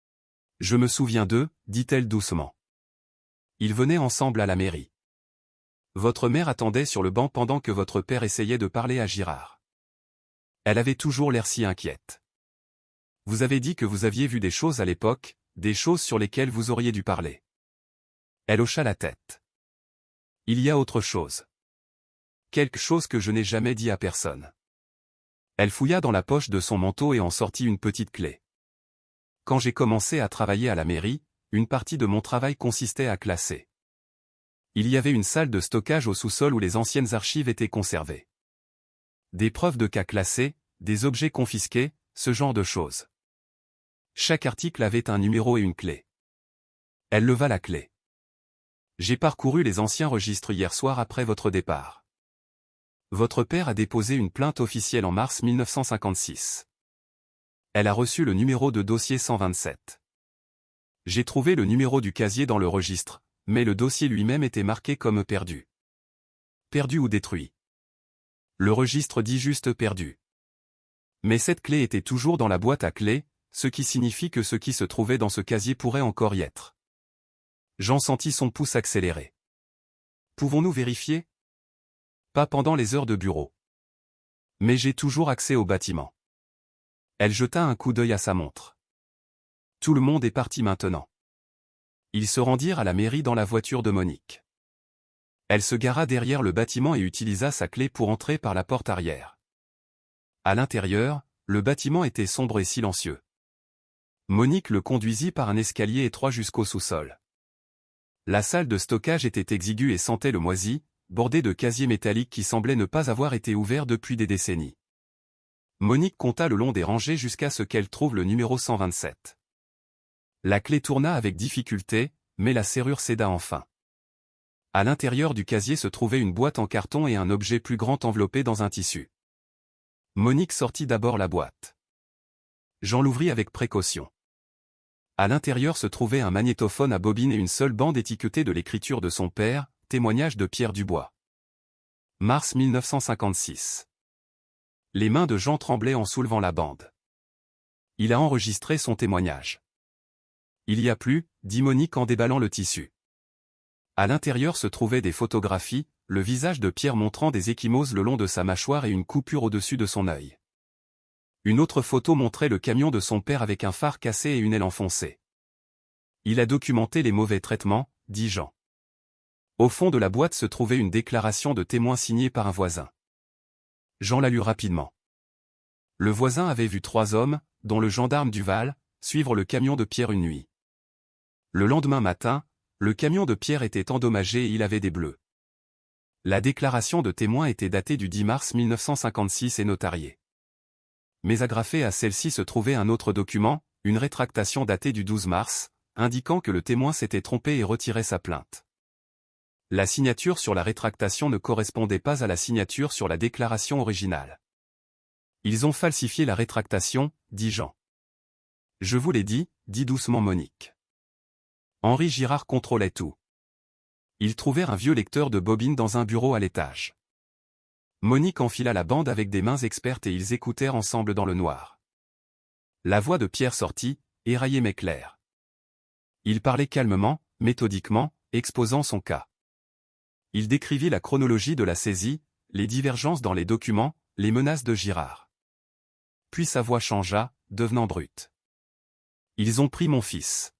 « Je me souviens d'eux, dit-elle doucement. Ils venaient ensemble à la mairie. Votre mère attendait sur le banc pendant que votre père essayait de parler à Girard. Elle avait toujours l'air si inquiète. Vous avez dit que vous aviez vu des choses à l'époque, des choses sur lesquelles vous auriez dû parler. » Elle hocha la tête. « Il y a autre chose. Quelque chose que je n'ai jamais dit à personne. » Elle fouilla dans la poche de son manteau et en sortit une petite clé. Quand j'ai commencé à travailler à la mairie, une partie de mon travail consistait à classer. Il y avait une salle de stockage au sous-sol où les anciennes archives étaient conservées. Des preuves de cas classés, des objets confisqués, ce genre de choses. Chaque article avait un numéro et une clé. Elle leva la clé. J'ai parcouru les anciens registres hier soir après votre départ. Votre père a déposé une plainte officielle en mars 1956. Elle a reçu le numéro de dossier 127. J'ai trouvé le numéro du casier dans le registre, mais le dossier lui-même était marqué comme perdu. Perdu ou détruit. Le registre dit juste perdu. Mais cette clé était toujours dans la boîte à clés, ce qui signifie que ce qui se trouvait dans ce casier pourrait encore y être. Jean sentit son pouce accélérer. Pouvons-nous vérifier ? Pas pendant les heures de bureau. Mais j'ai toujours accès au bâtiment. Elle jeta un coup d'œil à sa montre. Tout le monde est parti maintenant. Ils se rendirent à la mairie dans la voiture de Monique. Elle se gara derrière le bâtiment et utilisa sa clé pour entrer par la porte arrière. À l'intérieur, le bâtiment était sombre et silencieux. Monique le conduisit par un escalier étroit jusqu'au sous-sol. La salle de stockage était exiguë et sentait le moisi, bordée de casiers métalliques qui semblaient ne pas avoir été ouverts depuis des décennies. Monique compta le long des rangées jusqu'à ce qu'elle trouve le numéro 127. La clé tourna avec difficulté, mais la serrure céda enfin. À l'intérieur du casier se trouvait une boîte en carton et un objet plus grand enveloppé dans un tissu. Monique sortit d'abord la boîte. Jean l'ouvrit avec précaution. À l'intérieur se trouvait un magnétophone à bobine et une seule bande étiquetée de l'écriture de son père, témoignage de Pierre Dubois. Mars 1956. Les mains de Jean tremblaient en soulevant la bande. Il a enregistré son témoignage. Il y a plus, dit Monique en déballant le tissu. À l'intérieur se trouvaient des photographies, le visage de Pierre montrant des ecchymoses le long de sa mâchoire et une coupure au-dessus de son œil. Une autre photo montrait le camion de son père avec un phare cassé et une aile enfoncée. Il a documenté les mauvais traitements, dit Jean. Au fond de la boîte se trouvait une déclaration de témoin signée par un voisin. Jean la lut rapidement. Le voisin avait vu 3 hommes, dont le gendarme Duval, suivre le camion de Pierre une nuit. Le lendemain matin, le camion de Pierre était endommagé et il avait des bleus. La déclaration de témoin était datée du 10 mars 1956 et notariée. Mais agrafé à celle-ci se trouvait un autre document, une rétractation datée du 12 mars, indiquant que le témoin s'était trompé et retirait sa plainte. La signature sur la rétractation ne correspondait pas à la signature sur la déclaration originale. Ils ont falsifié la rétractation, dit Jean. Je vous l'ai dit doucement Monique. Henri Girard contrôlait tout. Ils trouvèrent un vieux lecteur de bobines dans un bureau à l'étage. Monique enfila la bande avec des mains expertes et ils écoutèrent ensemble dans le noir. La voix de Pierre sortit, éraillée mais claire. Il parlait calmement, méthodiquement, exposant son cas. Il décrivit la chronologie de la saisie, les divergences dans les documents, les menaces de Girard. Puis sa voix changea, devenant brute. Ils ont pris mon fils.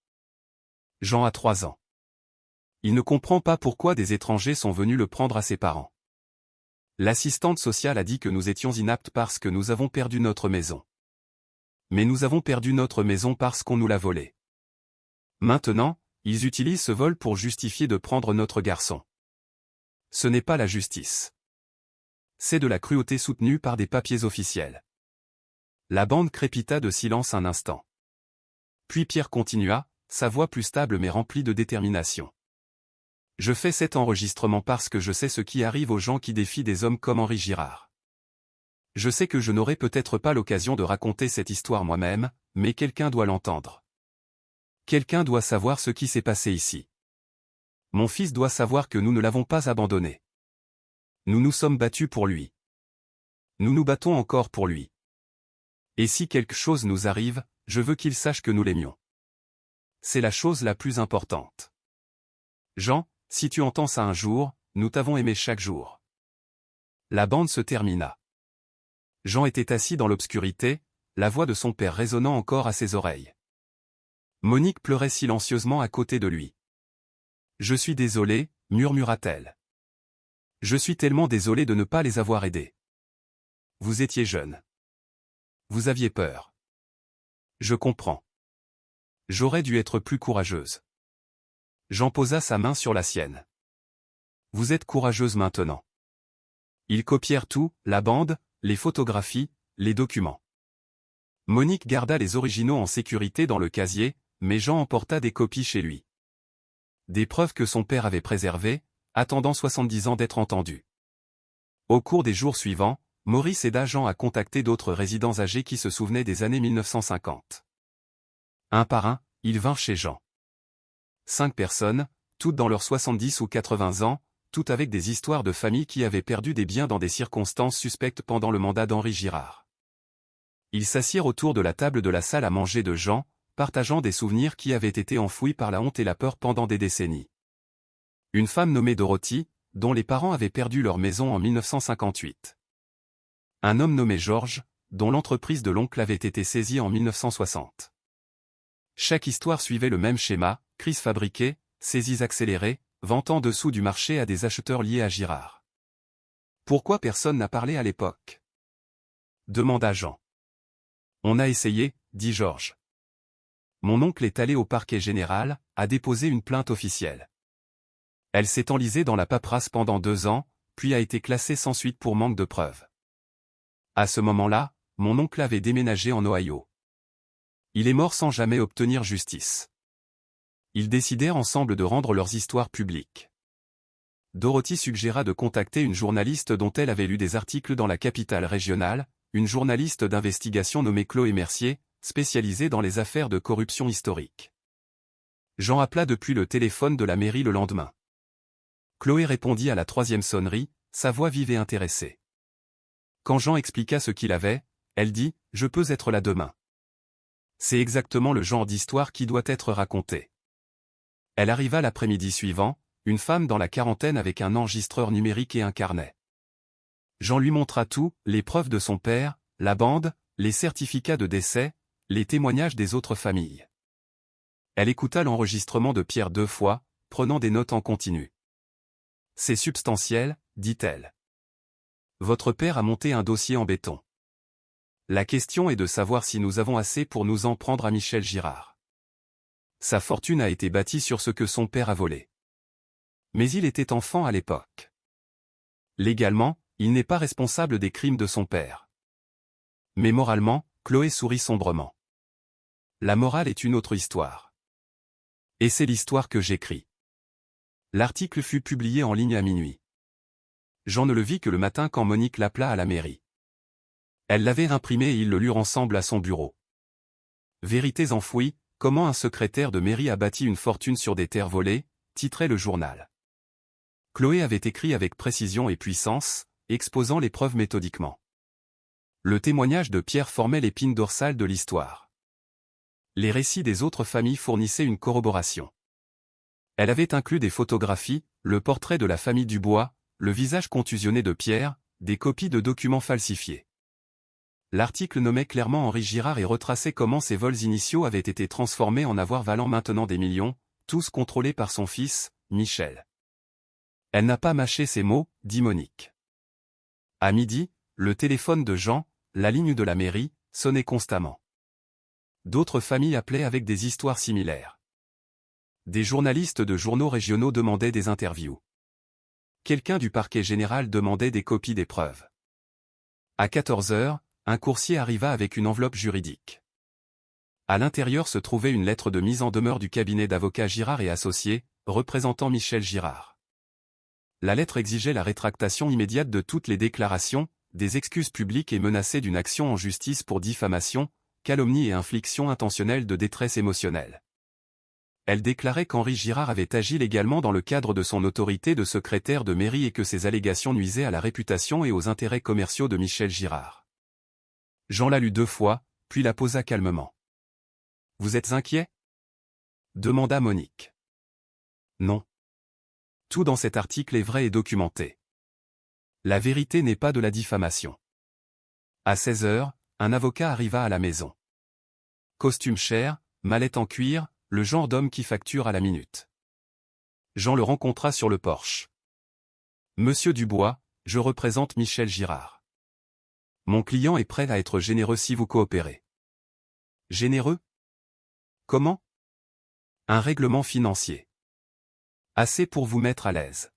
Jean a 3 ans. Il ne comprend pas pourquoi des étrangers sont venus le prendre à ses parents. L'assistante sociale a dit que nous étions inaptes parce que nous avons perdu notre maison. Mais nous avons perdu notre maison parce qu'on nous l'a volée. Maintenant, ils utilisent ce vol pour justifier de prendre notre garçon. Ce n'est pas la justice. C'est de la cruauté soutenue par des papiers officiels. La bande crépita de silence un instant. Puis Pierre continua, sa voix plus stable mais remplie de détermination. Je fais cet enregistrement parce que je sais ce qui arrive aux gens qui défient des hommes comme Henri Girard. Je sais que je n'aurai peut-être pas l'occasion de raconter cette histoire moi-même, mais quelqu'un doit l'entendre. Quelqu'un doit savoir ce qui s'est passé ici. Mon fils doit savoir que nous ne l'avons pas abandonné. Nous nous sommes battus pour lui. Nous nous battons encore pour lui. Et si quelque chose nous arrive, je veux qu'il sache que nous l'aimions. C'est la chose la plus importante. Jean, si tu entends ça un jour, nous t'avons aimé chaque jour. La bande se termina. Jean était assis dans l'obscurité, la voix de son père résonnant encore à ses oreilles. Monique pleurait silencieusement à côté de lui. « Je suis désolée, murmura-t-elle. Je suis tellement désolée de ne pas les avoir aidés. Vous étiez jeune. Vous aviez peur. Je comprends. J'aurais dû être plus courageuse. » Jean posa sa main sur la sienne. « Vous êtes courageuse maintenant. » Ils copièrent tout, la bande, les photographies, les documents. Monique garda les originaux en sécurité dans le casier, mais Jean emporta des copies chez lui. Des preuves que son père avait préservées, attendant 70 ans d'être entendu. Au cours des jours suivants, Maurice aida Jean à contacter d'autres résidents âgés qui se souvenaient des années 1950. Un par un, ils vinrent chez Jean. 5 personnes, toutes dans leurs 70 ou 80 ans, toutes avec des histoires de familles qui avaient perdu des biens dans des circonstances suspectes pendant le mandat d'Henri Girard. Ils s'assirent autour de la table de la salle à manger de Jean, partageant des souvenirs qui avaient été enfouis par la honte et la peur pendant des décennies. Une femme nommée Dorothy, dont les parents avaient perdu leur maison en 1958. Un homme nommé Georges, dont l'entreprise de l'oncle avait été saisie en 1960. Chaque histoire suivait le même schéma, crises fabriquées, saisies accélérées, vente en dessous du marché à des acheteurs liés à Girard. Pourquoi personne n'a parlé à l'époque? Demanda Jean. On a essayé, dit Georges. Mon oncle est allé au parquet général, a déposé une plainte officielle. Elle s'est enlisée dans la paperasse pendant 2 ans, puis a été classée sans suite pour manque de preuves. À ce moment-là, mon oncle avait déménagé en Ohio. Il est mort sans jamais obtenir justice. Ils décidèrent ensemble de rendre leurs histoires publiques. Dorothy suggéra de contacter une journaliste dont elle avait lu des articles dans la capitale régionale, une journaliste d'investigation nommée Chloé Mercier, spécialisée dans les affaires de corruption historique. Jean appela depuis le téléphone de la mairie le lendemain. Chloé répondit à la 3e sonnerie, sa voix vive et intéressée. Quand Jean expliqua ce qu'il avait, elle dit « Je peux être là demain ». C'est exactement le genre d'histoire qui doit être racontée. Elle arriva l'après-midi suivant, une femme dans la quarantaine avec un enregistreur numérique et un carnet. Jean lui montra tout, les preuves de son père, la bande, les certificats de décès, les témoignages des autres familles. Elle écouta l'enregistrement de Pierre 2 fois, prenant des notes en continu. « C'est substantiel, dit-elle. Votre père a monté un dossier en béton. La question est de savoir si nous avons assez pour nous en prendre à Michel Girard. Sa fortune a été bâtie sur ce que son père a volé. Mais il était enfant à l'époque. Légalement, il n'est pas responsable des crimes de son père. Mais moralement, Chloé sourit sombrement. La morale est une autre histoire. Et c'est l'histoire que j'écris. L'article fut publié en ligne à minuit. Jean ne le vit que le matin quand Monique l'appela à la mairie. Elle l'avait imprimé et ils le lurent ensemble à son bureau. Vérités enfouies, comment un secrétaire de mairie a bâti une fortune sur des terres volées, titrait le journal. Chloé avait écrit avec précision et puissance, exposant les preuves méthodiquement. Le témoignage de Pierre formait l'épine dorsale de l'histoire. Les récits des autres familles fournissaient une corroboration. Elle avait inclus des photographies, le portrait de la famille Dubois, le visage contusionné de Pierre, des copies de documents falsifiés. L'article nommait clairement Henri Girard et retraçait comment ses vols initiaux avaient été transformés en avoirs valant maintenant des millions, tous contrôlés par son fils, Michel. Elle n'a pas mâché ses mots, dit Monique. À midi, le téléphone de Jean, la ligne de la mairie, sonnait constamment. D'autres familles appelaient avec des histoires similaires. Des journalistes de journaux régionaux demandaient des interviews. Quelqu'un du parquet général demandait des copies des preuves. À 14 heures, un coursier arriva avec une enveloppe juridique. À l'intérieur se trouvait une lettre de mise en demeure du cabinet d'avocats Girard et Associés, représentant Michel Girard. La lettre exigeait la rétractation immédiate de toutes les déclarations, des excuses publiques et menaçait d'une action en justice pour diffamation, calomnie et infliction intentionnelle de détresse émotionnelle. Elle déclarait qu'Henri Girard avait agi légalement dans le cadre de son autorité de secrétaire de mairie et que ces allégations nuisaient à la réputation et aux intérêts commerciaux de Michel Girard. Jean la lut 2 fois, puis la posa calmement. « Vous êtes inquiet » demanda Monique. « Non. Tout dans cet article est vrai et documenté. La vérité n'est pas de la diffamation. » À 16 heures, un avocat arriva à la maison. Costume cher, mallette en cuir, le genre d'homme qui facture à la minute. Jean le rencontra sur le porche. « Monsieur Dubois, je représente Michel Girard. Mon client est prêt à être généreux si vous coopérez. » Généreux? Comment? Un règlement financier. Assez pour vous mettre à l'aise.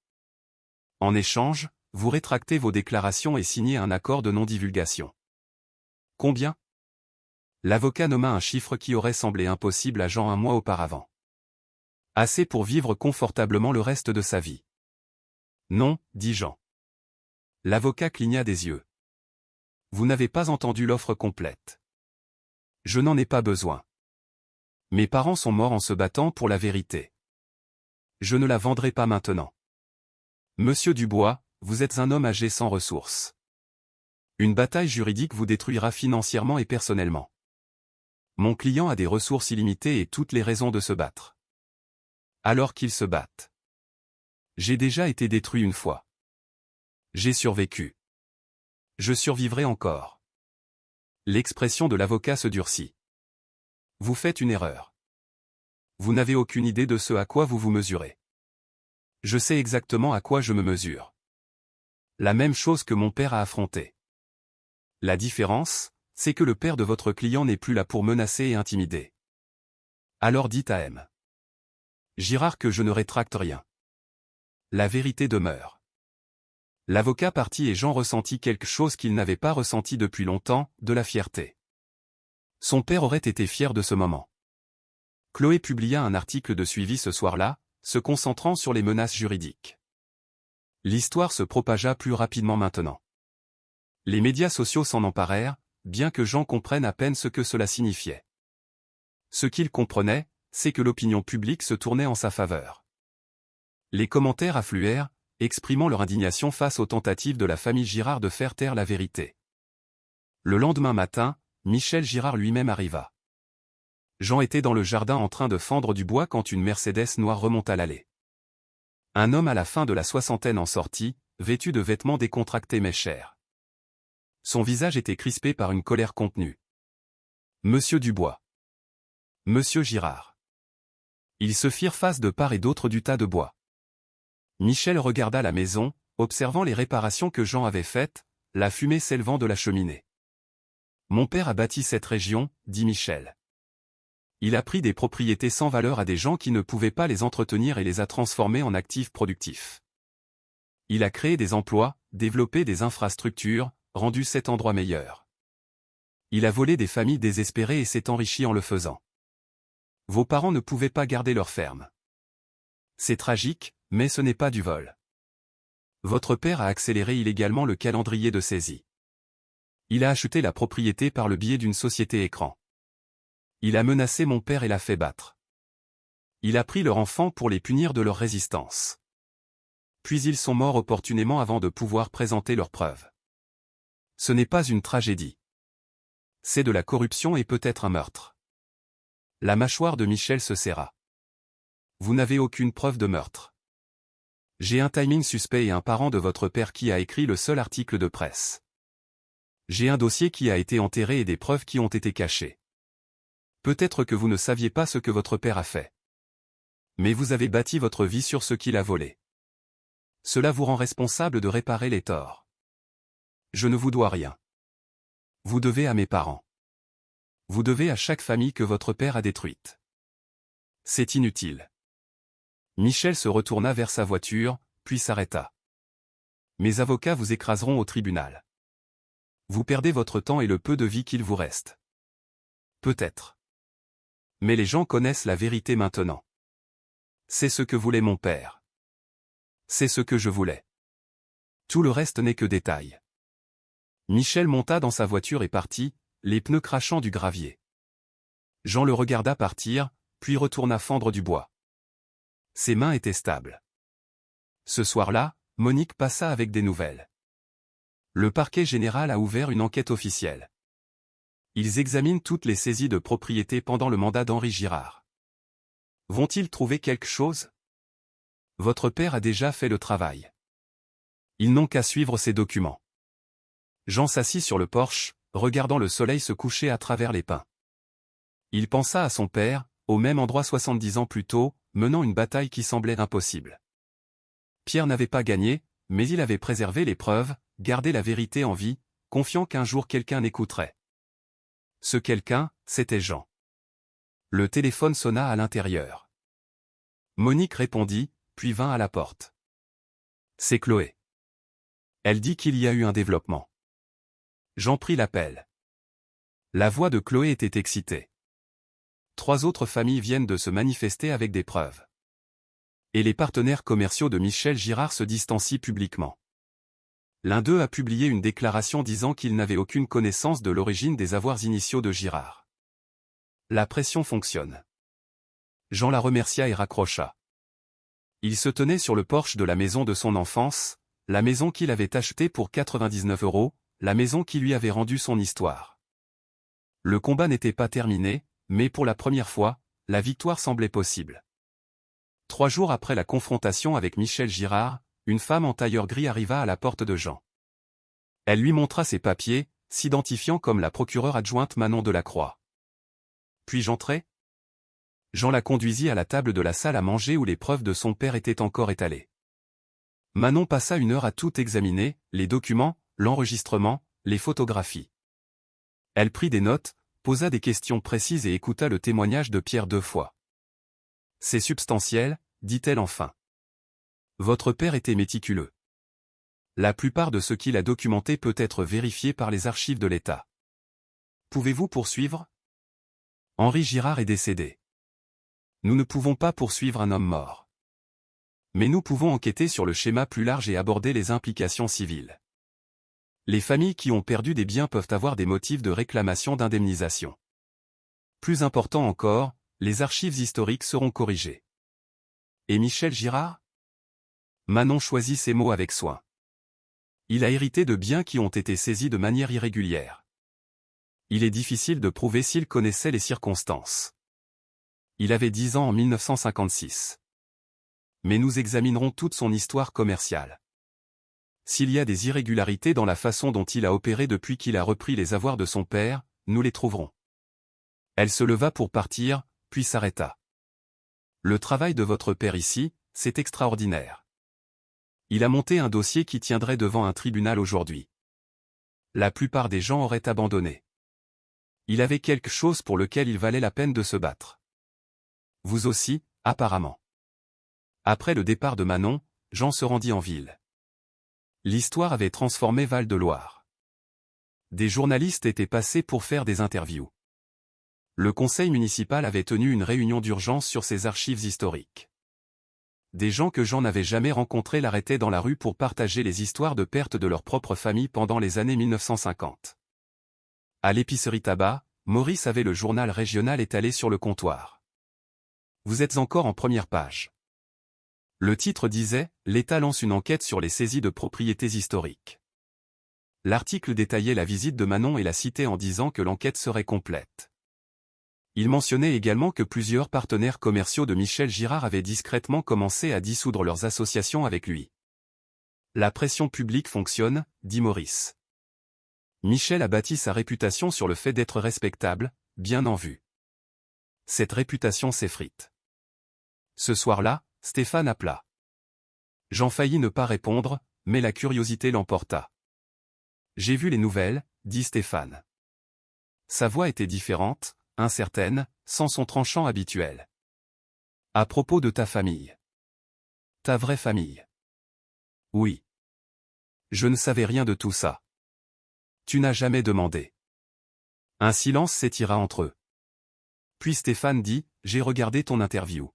En échange, vous rétractez vos déclarations et signez un accord de non-divulgation. Combien? L'avocat nomma un chiffre qui aurait semblé impossible à Jean un mois auparavant. Assez pour vivre confortablement le reste de sa vie. Non, dit Jean. L'avocat cligna des yeux. Vous n'avez pas entendu l'offre complète. Je n'en ai pas besoin. Mes parents sont morts en se battant pour la vérité. Je ne la vendrai pas maintenant. Monsieur Dubois, vous êtes un homme âgé sans ressources. Une bataille juridique vous détruira financièrement et personnellement. Mon client a des ressources illimitées et toutes les raisons de se battre. Alors qu'il se batte. J'ai déjà été détruit une fois. J'ai survécu. Je survivrai encore. L'expression de l'avocat se durcit. Vous faites une erreur. Vous n'avez aucune idée de ce à quoi vous vous mesurez. Je sais exactement à quoi je me mesure. La même chose que mon père a affronté. La différence, c'est que le père de votre client n'est plus là pour menacer et intimider. Alors dites à M. Girard que je ne rétracte rien. La vérité demeure. L'avocat partit et Jean ressentit quelque chose qu'il n'avait pas ressenti depuis longtemps, de la fierté. Son père aurait été fier de ce moment. Chloé publia un article de suivi ce soir-là, se concentrant sur les menaces juridiques. L'histoire se propagea plus rapidement maintenant. Les médias sociaux s'en emparèrent, bien que Jean comprenne à peine ce que cela signifiait. Ce qu'il comprenait, c'est que l'opinion publique se tournait en sa faveur. Les commentaires affluèrent, exprimant leur indignation face aux tentatives de la famille Girard de faire taire la vérité. Le lendemain matin, Michel Girard lui-même arriva. Jean était dans le jardin en train de fendre du bois quand une Mercedes noire remonta l'allée. Un homme à la fin de la soixantaine en sortit, vêtu de vêtements décontractés mais chers. Son visage était crispé par une colère contenue. « Monsieur Dubois. Monsieur Girard. » Ils se firent face de part et d'autre du tas de bois. Michel regarda la maison, observant les réparations que Jean avait faites, la fumée s'élevant de la cheminée. « Mon père a bâti cette région, dit Michel. Il a pris des propriétés sans valeur à des gens qui ne pouvaient pas les entretenir et les a transformées en actifs productifs. Il a créé des emplois, développé des infrastructures, rendu cet endroit meilleur. Il a volé des familles désespérées et s'est enrichi en le faisant. Vos parents ne pouvaient pas garder leur ferme. C'est tragique, mais ce n'est pas du vol. Votre père a accéléré illégalement le calendrier de saisie. Il a acheté la propriété par le biais d'une société écran. Il a menacé mon père et l'a fait battre. Il a pris leur enfant pour les punir de leur résistance. Puis ils sont morts opportunément avant de pouvoir présenter leurs preuves. Ce n'est pas une tragédie. C'est de la corruption et peut-être un meurtre. La mâchoire de Michel se serra. Vous n'avez aucune preuve de meurtre. J'ai un timing suspect et un parent de votre père qui a écrit le seul article de presse. J'ai un dossier qui a été enterré et des preuves qui ont été cachées. Peut-être que vous ne saviez pas ce que votre père a fait. Mais vous avez bâti votre vie sur ce qu'il a volé. Cela vous rend responsable de réparer les torts. Je ne vous dois rien. Vous devez à mes parents. Vous devez à chaque famille que votre père a détruite. C'est inutile. Michel se retourna vers sa voiture, puis s'arrêta. Mes avocats vous écraseront au tribunal. Vous perdez votre temps et le peu de vie qu'il vous reste. Peut-être. Mais les gens connaissent la vérité maintenant. C'est ce que voulait mon père. C'est ce que je voulais. Tout le reste n'est que détail. Michel monta dans sa voiture et partit, les pneus crachant du gravier. Jean le regarda partir, puis retourna fendre du bois. Ses mains étaient stables. Ce soir-là, Monique passa avec des nouvelles. Le parquet général a ouvert une enquête officielle. Ils examinent toutes les saisies de propriété pendant le mandat d'Henri Girard. Vont-ils trouver quelque chose? Votre père a déjà fait le travail. Ils n'ont qu'à suivre ces documents. Jean s'assit sur le porche, regardant le soleil se coucher à travers les pins. Il pensa à son père, au même endroit 70 ans plus tôt, menant une bataille qui semblait impossible. Pierre n'avait pas gagné, mais il avait préservé les preuves, gardé la vérité en vie, confiant qu'un jour quelqu'un écouterait. Ce quelqu'un, c'était Jean. Le téléphone sonna à l'intérieur. Monique répondit, puis vint à la porte. C'est Chloé. Elle dit qu'il y a eu un développement. Jean prit l'appel. La voix de Chloé était excitée. 3 autres familles viennent de se manifester avec des preuves. Et les partenaires commerciaux de Michel Girard se distancient publiquement. L'un d'eux a publié une déclaration disant qu'il n'avait aucune connaissance de l'origine des avoirs initiaux de Girard. La pression fonctionne. Jean la remercia et raccrocha. Il se tenait sur le porche de la maison de son enfance, la maison qu'il avait achetée pour 99 €, la maison qui lui avait rendu son histoire. Le combat n'était pas terminé, mais pour la première fois, la victoire semblait possible. 3 jours après la confrontation avec Michel Girard, une femme en tailleur gris arriva à la porte de Jean. Elle lui montra ses papiers, s'identifiant comme la procureure adjointe Manon Delacroix. Puis-je entrer? Jean la conduisit à la table de la salle à manger où les preuves de son père étaient encore étalées. Manon passa 1 heure à tout examiner, les documents, l'enregistrement, les photographies. Elle prit des notes, posa des questions précises et écouta le témoignage de Pierre 2 fois. C'est substantiel, dit-elle enfin. Votre père était méticuleux. La plupart de ce qu'il a documenté peut être vérifié par les archives de l'État. Pouvez-vous poursuivre? Henri Girard est décédé. Nous ne pouvons pas poursuivre un homme mort. Mais nous pouvons enquêter sur le schéma plus large et aborder les implications civiles. Les familles qui ont perdu des biens peuvent avoir des motifs de réclamation d'indemnisation. Plus important encore, les archives historiques seront corrigées. Et Michel Girard? Manon choisit ses mots avec soin. Il a hérité de biens qui ont été saisis de manière irrégulière. Il est difficile de prouver s'il connaissait les circonstances. Il avait 10 ans en 1956. Mais nous examinerons toute son histoire commerciale. S'il y a des irrégularités dans la façon dont il a opéré depuis qu'il a repris les avoirs de son père, nous les trouverons. Elle se leva pour partir, puis s'arrêta. Le travail de votre père ici, c'est extraordinaire. Il a monté un dossier qui tiendrait devant un tribunal aujourd'hui. La plupart des gens auraient abandonné. Il avait quelque chose pour lequel il valait la peine de se battre. Vous aussi, apparemment. Après le départ de Manon, Jean se rendit en ville. L'histoire avait transformé Val-de-Loire. Des journalistes étaient passés pour faire des interviews. Le conseil municipal avait tenu une réunion d'urgence sur ses archives historiques. Des gens que Jean n'avait jamais rencontrés l'arrêtaient dans la rue pour partager les histoires de perte de leur propre famille pendant les années 1950. À l'épicerie tabac, Maurice avait le journal régional étalé sur le comptoir. Vous êtes encore en première page. Le titre disait « L'État lance une enquête sur les saisies de propriétés historiques ». L'article détaillait la visite de Manon et la citait en disant que l'enquête serait complète. Il mentionnait également que plusieurs partenaires commerciaux de Michel Girard avaient discrètement commencé à dissoudre leurs associations avec lui. La pression publique fonctionne, dit Maurice. Michel a bâti sa réputation sur le fait d'être respectable, bien en vue. Cette réputation s'effrite. Ce soir-là, Stéphane appela. Jean faillit ne pas répondre, mais la curiosité l'emporta. J'ai vu les nouvelles, dit Stéphane. Sa voix était différente, incertaine, sans son tranchant habituel. À propos de ta famille. Ta vraie famille. Oui. Je ne savais rien de tout ça. Tu n'as jamais demandé. Un silence s'étira entre eux. Puis Stéphane dit, j'ai regardé ton interview.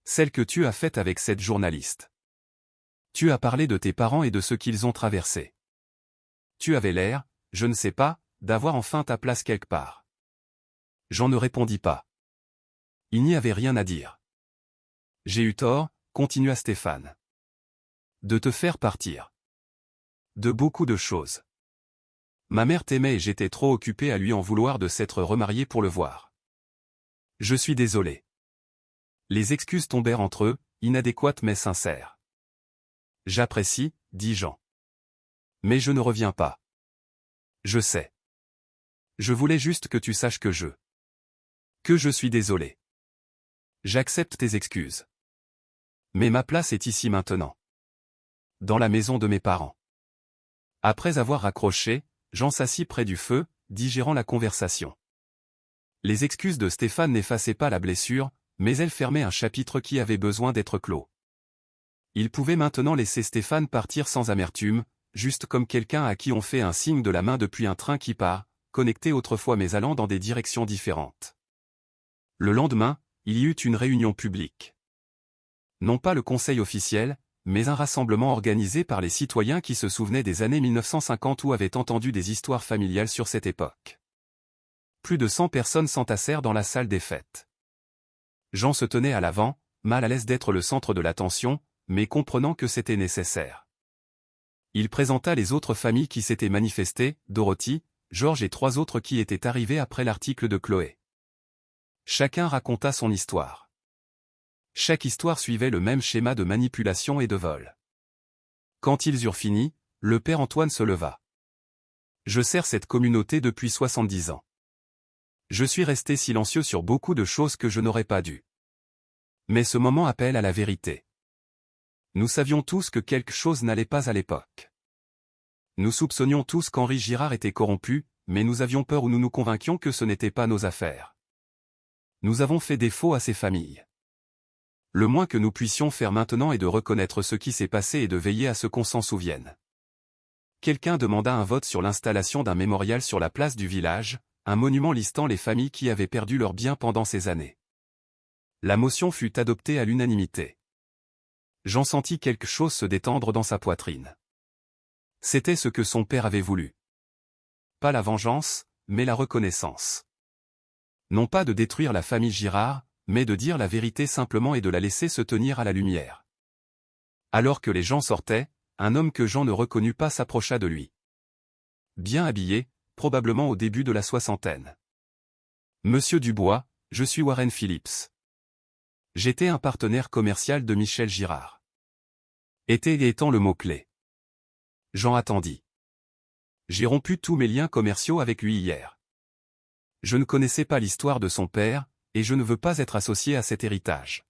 Celle que tu as faite avec cette journaliste. Tu as parlé de tes parents et de ce qu'ils ont traversé. Tu avais l'air, je ne sais pas, d'avoir enfin ta place quelque part. Jean ne répondit pas. Il n'y avait rien à dire. J'ai eu tort, continua Stéphane. De te faire partir. De beaucoup de choses. Ma mère t'aimait et j'étais trop occupé à lui en vouloir de s'être remarié pour le voir. Je suis désolé. Les excuses tombèrent entre eux, inadéquates mais sincères. J'apprécie, dit Jean. Mais je ne reviens pas. Je sais. Je voulais juste que tu saches que je suis désolé. J'accepte tes excuses. Mais ma place est ici maintenant. Dans la maison de mes parents. Après avoir raccroché, Jean s'assit près du feu, digérant la conversation. Les excuses de Stéphane n'effaçaient pas la blessure, mais elles fermaient un chapitre qui avait besoin d'être clos. Il pouvait maintenant laisser Stéphane partir sans amertume, juste comme quelqu'un à qui on fait un signe de la main depuis un train qui part, connecté autrefois mais allant dans des directions différentes. Le lendemain, il y eut une réunion publique. Non pas le conseil officiel, mais un rassemblement organisé par les citoyens qui se souvenaient des années 1950 ou avaient entendu des histoires familiales sur cette époque. Plus de 100 personnes s'entassèrent dans la salle des fêtes. Jean se tenait à l'avant, mal à l'aise d'être le centre de l'attention, mais comprenant que c'était nécessaire. Il présenta les autres familles qui s'étaient manifestées, Dorothy, Georges et 3 autres qui étaient arrivés après l'article de Chloé. Chacun raconta son histoire. Chaque histoire suivait le même schéma de manipulation et de vol. Quand ils eurent fini, le père Antoine se leva. Je sers cette communauté depuis 70 ans. Je suis resté silencieux sur beaucoup de choses que je n'aurais pas dû. Mais ce moment appelle à la vérité. Nous savions tous que quelque chose n'allait pas à l'époque. Nous soupçonnions tous qu'Henri Girard était corrompu, mais nous avions peur ou nous nous convainquions que ce n'était pas nos affaires. Nous avons fait défaut à ces familles. Le moins que nous puissions faire maintenant est de reconnaître ce qui s'est passé et de veiller à ce qu'on s'en souvienne. Quelqu'un demanda un vote sur l'installation d'un mémorial sur la place du village, un monument listant les familles qui avaient perdu leurs biens pendant ces années. La motion fut adoptée à l'unanimité. Jean sentit quelque chose se détendre dans sa poitrine. C'était ce que son père avait voulu. Pas la vengeance, mais la reconnaissance. Non pas de détruire la famille Girard, mais de dire la vérité simplement et de la laisser se tenir à la lumière. Alors que les gens sortaient, un homme que Jean ne reconnut pas s'approcha de lui. Bien habillé, probablement au début de la soixantaine. Monsieur Dubois, je suis Warren Phillips. J'étais un partenaire commercial de Michel Girard. Était étant le mot-clé. Jean attendit. J'ai rompu tous mes liens commerciaux avec lui hier. Je ne connaissais pas l'histoire de son père, et je ne veux pas être associé à cet héritage.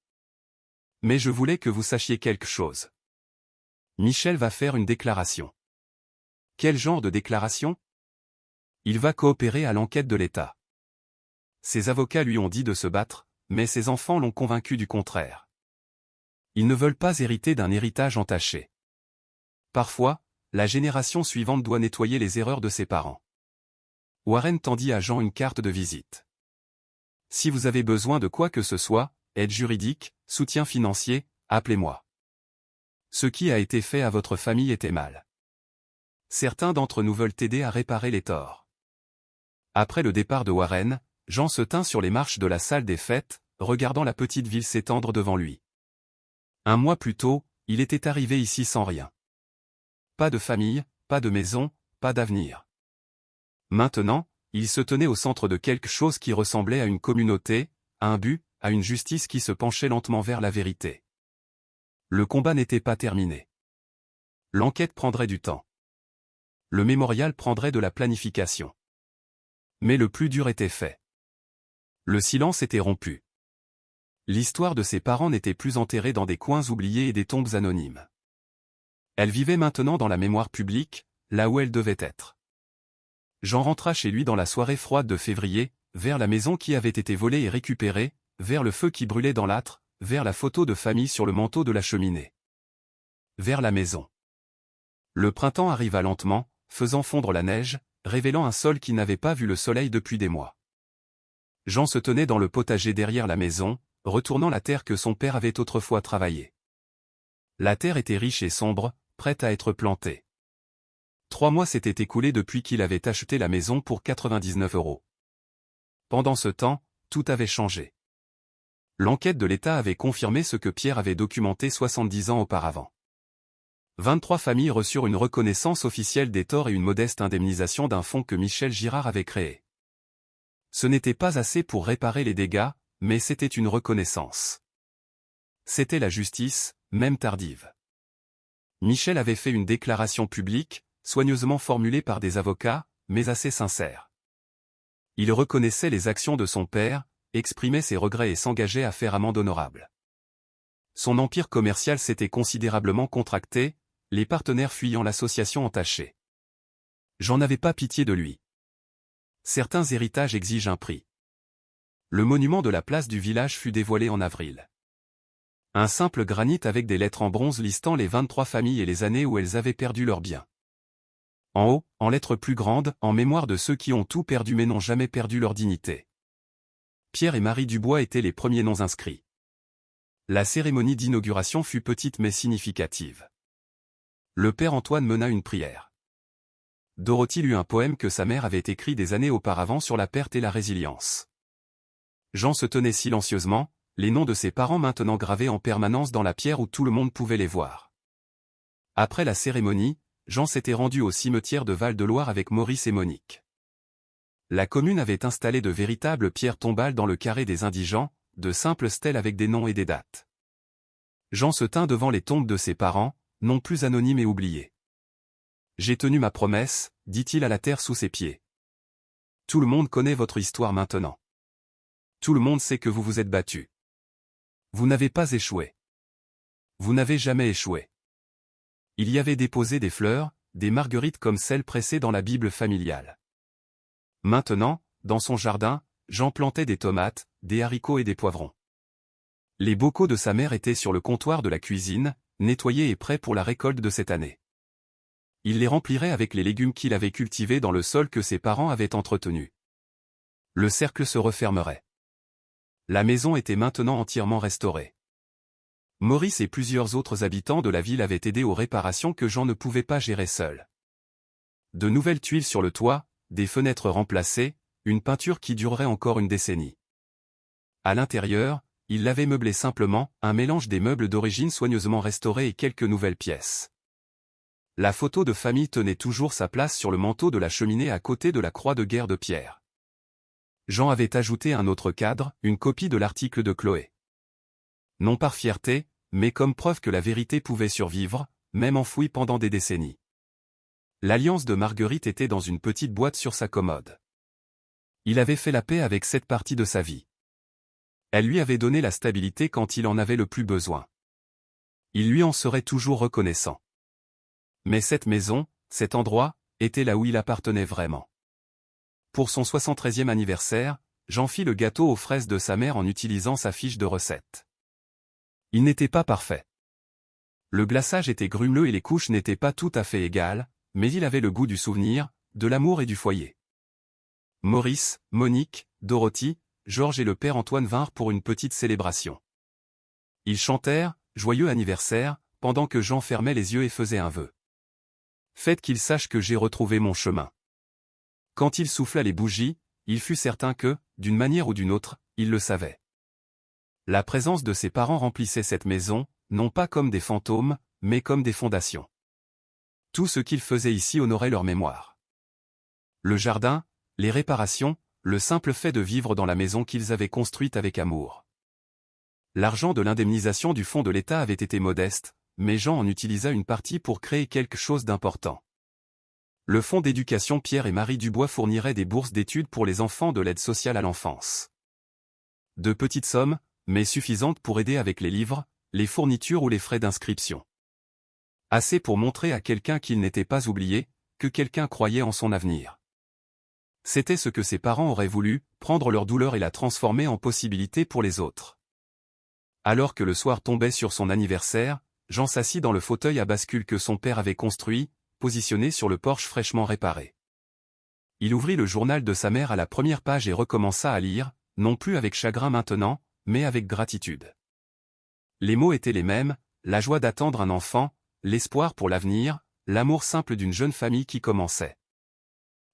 Mais je voulais que vous sachiez quelque chose. Michel va faire une déclaration. Quel genre de déclaration? Il va coopérer à l'enquête de l'État. Ses avocats lui ont dit de se battre, mais ses enfants l'ont convaincu du contraire. Ils ne veulent pas hériter d'un héritage entaché. Parfois, la génération suivante doit nettoyer les erreurs de ses parents. Warren tendit à Jean une carte de visite. Si vous avez besoin de quoi que ce soit, aide juridique, soutien financier, appelez-moi. Ce qui a été fait à votre famille était mal. Certains d'entre nous veulent aider à réparer les torts. Après le départ de Warren, Jean se tint sur les marches de la salle des fêtes, regardant la petite ville s'étendre devant lui. Un mois plus tôt, il était arrivé ici sans rien. Pas de famille, pas de maison, pas d'avenir. Maintenant, il se tenait au centre de quelque chose qui ressemblait à une communauté, à un but, à une justice qui se penchait lentement vers la vérité. Le combat n'était pas terminé. L'enquête prendrait du temps. Le mémorial prendrait de la planification. Mais le plus dur était fait. Le silence était rompu. L'histoire de ses parents n'était plus enterrée dans des coins oubliés et des tombes anonymes. Elle vivait maintenant dans la mémoire publique, là où elle devait être. Jean rentra chez lui dans la soirée froide de février, vers la maison qui avait été volée et récupérée, vers le feu qui brûlait dans l'âtre, vers la photo de famille sur le manteau de la cheminée. Vers la maison. Le printemps arriva lentement, faisant fondre la neige, révélant un sol qui n'avait pas vu le soleil depuis des mois. Jean se tenait dans le potager derrière la maison, retournant la terre que son père avait autrefois travaillée. La terre était riche et sombre, prête à être plantée. 3 mois s'étaient écoulés depuis qu'il avait acheté la maison pour 99 €. Pendant ce temps, tout avait changé. L'enquête de l'État avait confirmé ce que Pierre avait documenté 70 ans auparavant. 23 familles reçurent une reconnaissance officielle des torts et une modeste indemnisation d'un fonds que Michel Girard avait créé. Ce n'était pas assez pour réparer les dégâts, mais c'était une reconnaissance. C'était la justice, même tardive. Michel avait fait une déclaration publique, soigneusement formulée par des avocats, mais assez sincère. Il reconnaissait les actions de son père, exprimait ses regrets et s'engageait à faire amende honorable. Son empire commercial s'était considérablement contracté, les partenaires fuyant l'association entachée. J'en avais pas pitié de lui. Certains héritages exigent un prix. Le monument de la place du village fut dévoilé en avril. Un simple granit avec des lettres en bronze listant les 23 familles et les années où elles avaient perdu leurs biens. En haut, en lettres plus grandes, en mémoire de ceux qui ont tout perdu mais n'ont jamais perdu leur dignité. Pierre et Marie Dubois étaient les premiers noms inscrits. La cérémonie d'inauguration fut petite mais significative. Le père Antoine mena une prière. Dorothy lut un poème que sa mère avait écrit des années auparavant sur la perte et la résilience. Jean se tenait silencieusement, les noms de ses parents maintenant gravés en permanence dans la pierre où tout le monde pouvait les voir. Après la cérémonie, Jean s'était rendu au cimetière de Val-de-Loire avec Maurice et Monique. La commune avait installé de véritables pierres tombales dans le carré des indigents, de simples stèles avec des noms et des dates. Jean se tint devant les tombes de ses parents, non plus anonymes et oubliés. « J'ai tenu ma promesse », dit-il à la terre sous ses pieds. Tout le monde connaît votre histoire maintenant. Tout le monde sait que vous vous êtes battu. Vous n'avez pas échoué. Vous n'avez jamais échoué. Il y avait déposé des fleurs, des marguerites comme celles pressées dans la Bible familiale. Maintenant, dans son jardin, Jean plantait des tomates, des haricots et des poivrons. Les bocaux de sa mère étaient sur le comptoir de la cuisine, nettoyés et prêts pour la récolte de cette année. Il les remplirait avec les légumes qu'il avait cultivés dans le sol que ses parents avaient entretenu. Le cercle se refermerait. La maison était maintenant entièrement restaurée. Maurice et plusieurs autres habitants de la ville avaient aidé aux réparations que Jean ne pouvait pas gérer seul. De nouvelles tuiles sur le toit, des fenêtres remplacées, une peinture qui durerait encore une décennie. À l'intérieur, il l'avait meublé simplement, un mélange des meubles d'origine soigneusement restaurés et quelques nouvelles pièces. La photo de famille tenait toujours sa place sur le manteau de la cheminée à côté de la croix de guerre de Pierre. Jean avait ajouté un autre cadre, une copie de l'article de Chloé. Non par fierté, mais comme preuve que la vérité pouvait survivre, même enfouie pendant des décennies. L'alliance de Marguerite était dans une petite boîte sur sa commode. Il avait fait la paix avec cette partie de sa vie. Elle lui avait donné la stabilité quand il en avait le plus besoin. Il lui en serait toujours reconnaissant. Mais cette maison, cet endroit, était là où il appartenait vraiment. Pour son 73e anniversaire, Jean fit le gâteau aux fraises de sa mère en utilisant sa fiche de recette. Il n'était pas parfait. Le glaçage était grumeleux et les couches n'étaient pas tout à fait égales, mais il avait le goût du souvenir, de l'amour et du foyer. Maurice, Monique, Dorothy, Georges et le père Antoine vinrent pour une petite célébration. Ils chantèrent « Joyeux anniversaire » pendant que Jean fermait les yeux et faisait un vœu. « Faites qu'il sache que j'ai retrouvé mon chemin. » Quand il souffla les bougies, il fut certain que, d'une manière ou d'une autre, il le savait. La présence de ses parents remplissait cette maison, non pas comme des fantômes, mais comme des fondations. Tout ce qu'ils faisaient ici honorait leur mémoire. Le jardin, les réparations, le simple fait de vivre dans la maison qu'ils avaient construite avec amour. L'argent de l'indemnisation du fonds de l'État avait été modeste, mais Jean en utilisa une partie pour créer quelque chose d'important. Le fonds d'éducation Pierre et Marie Dubois fournirait des bourses d'études pour les enfants de l'aide sociale à l'enfance. De petites sommes, mais suffisantes pour aider avec les livres, les fournitures ou les frais d'inscription. Assez pour montrer à quelqu'un qu'il n'était pas oublié, que quelqu'un croyait en son avenir. C'était ce que ses parents auraient voulu, prendre leur douleur et la transformer en possibilité pour les autres. Alors que le soir tombait sur son anniversaire, Jean s'assit dans le fauteuil à bascule que son père avait construit, positionné sur le porche fraîchement réparé. Il ouvrit le journal de sa mère à la première page et recommença à lire, non plus avec chagrin maintenant, mais avec gratitude. Les mots étaient les mêmes, la joie d'attendre un enfant, l'espoir pour l'avenir, l'amour simple d'une jeune famille qui commençait.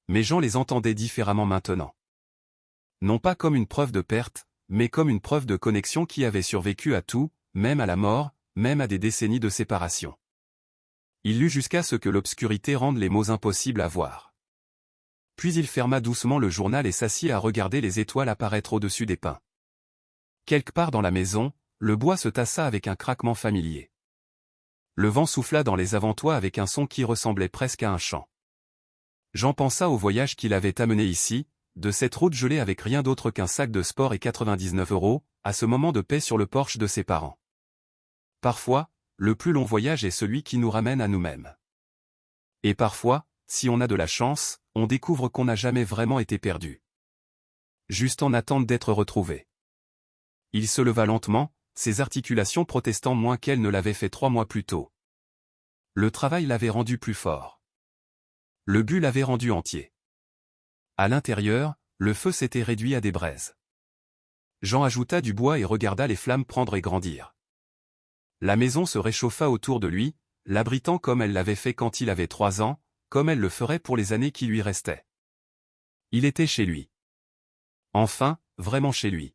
Mais Jean les entendait différemment maintenant. Non pas comme une preuve de perte, mais comme une preuve de connexion qui avait survécu à tout, même à la mort, même à des décennies de séparation. Il lut jusqu'à ce que l'obscurité rende les mots impossibles à voir. Puis il ferma doucement le journal et s'assit à regarder les étoiles apparaître au-dessus des pins. Quelque part dans la maison, le bois se tassa avec un craquement familier. Le vent souffla dans les avant-toits avec un son qui ressemblait presque à un chant. Jean pensa au voyage qu'il avait amené ici, de cette route gelée avec rien d'autre qu'un sac de sport et 99 €, à ce moment de paix sur le porche de ses parents. Parfois, le plus long voyage est celui qui nous ramène à nous-mêmes. Et parfois, si on a de la chance, on découvre qu'on n'a jamais vraiment été perdu. Juste en attente d'être retrouvé. Il se leva lentement, ses articulations protestant moins qu'elle ne l'avait fait 3 mois plus tôt. Le travail l'avait rendu plus fort. Le but l'avait rendu entier. À l'intérieur, le feu s'était réduit à des braises. Jean ajouta du bois et regarda les flammes prendre et grandir. La maison se réchauffa autour de lui, l'abritant comme elle l'avait fait quand il avait 3 ans, comme elle le ferait pour les années qui lui restaient. Il était chez lui. Enfin, vraiment chez lui.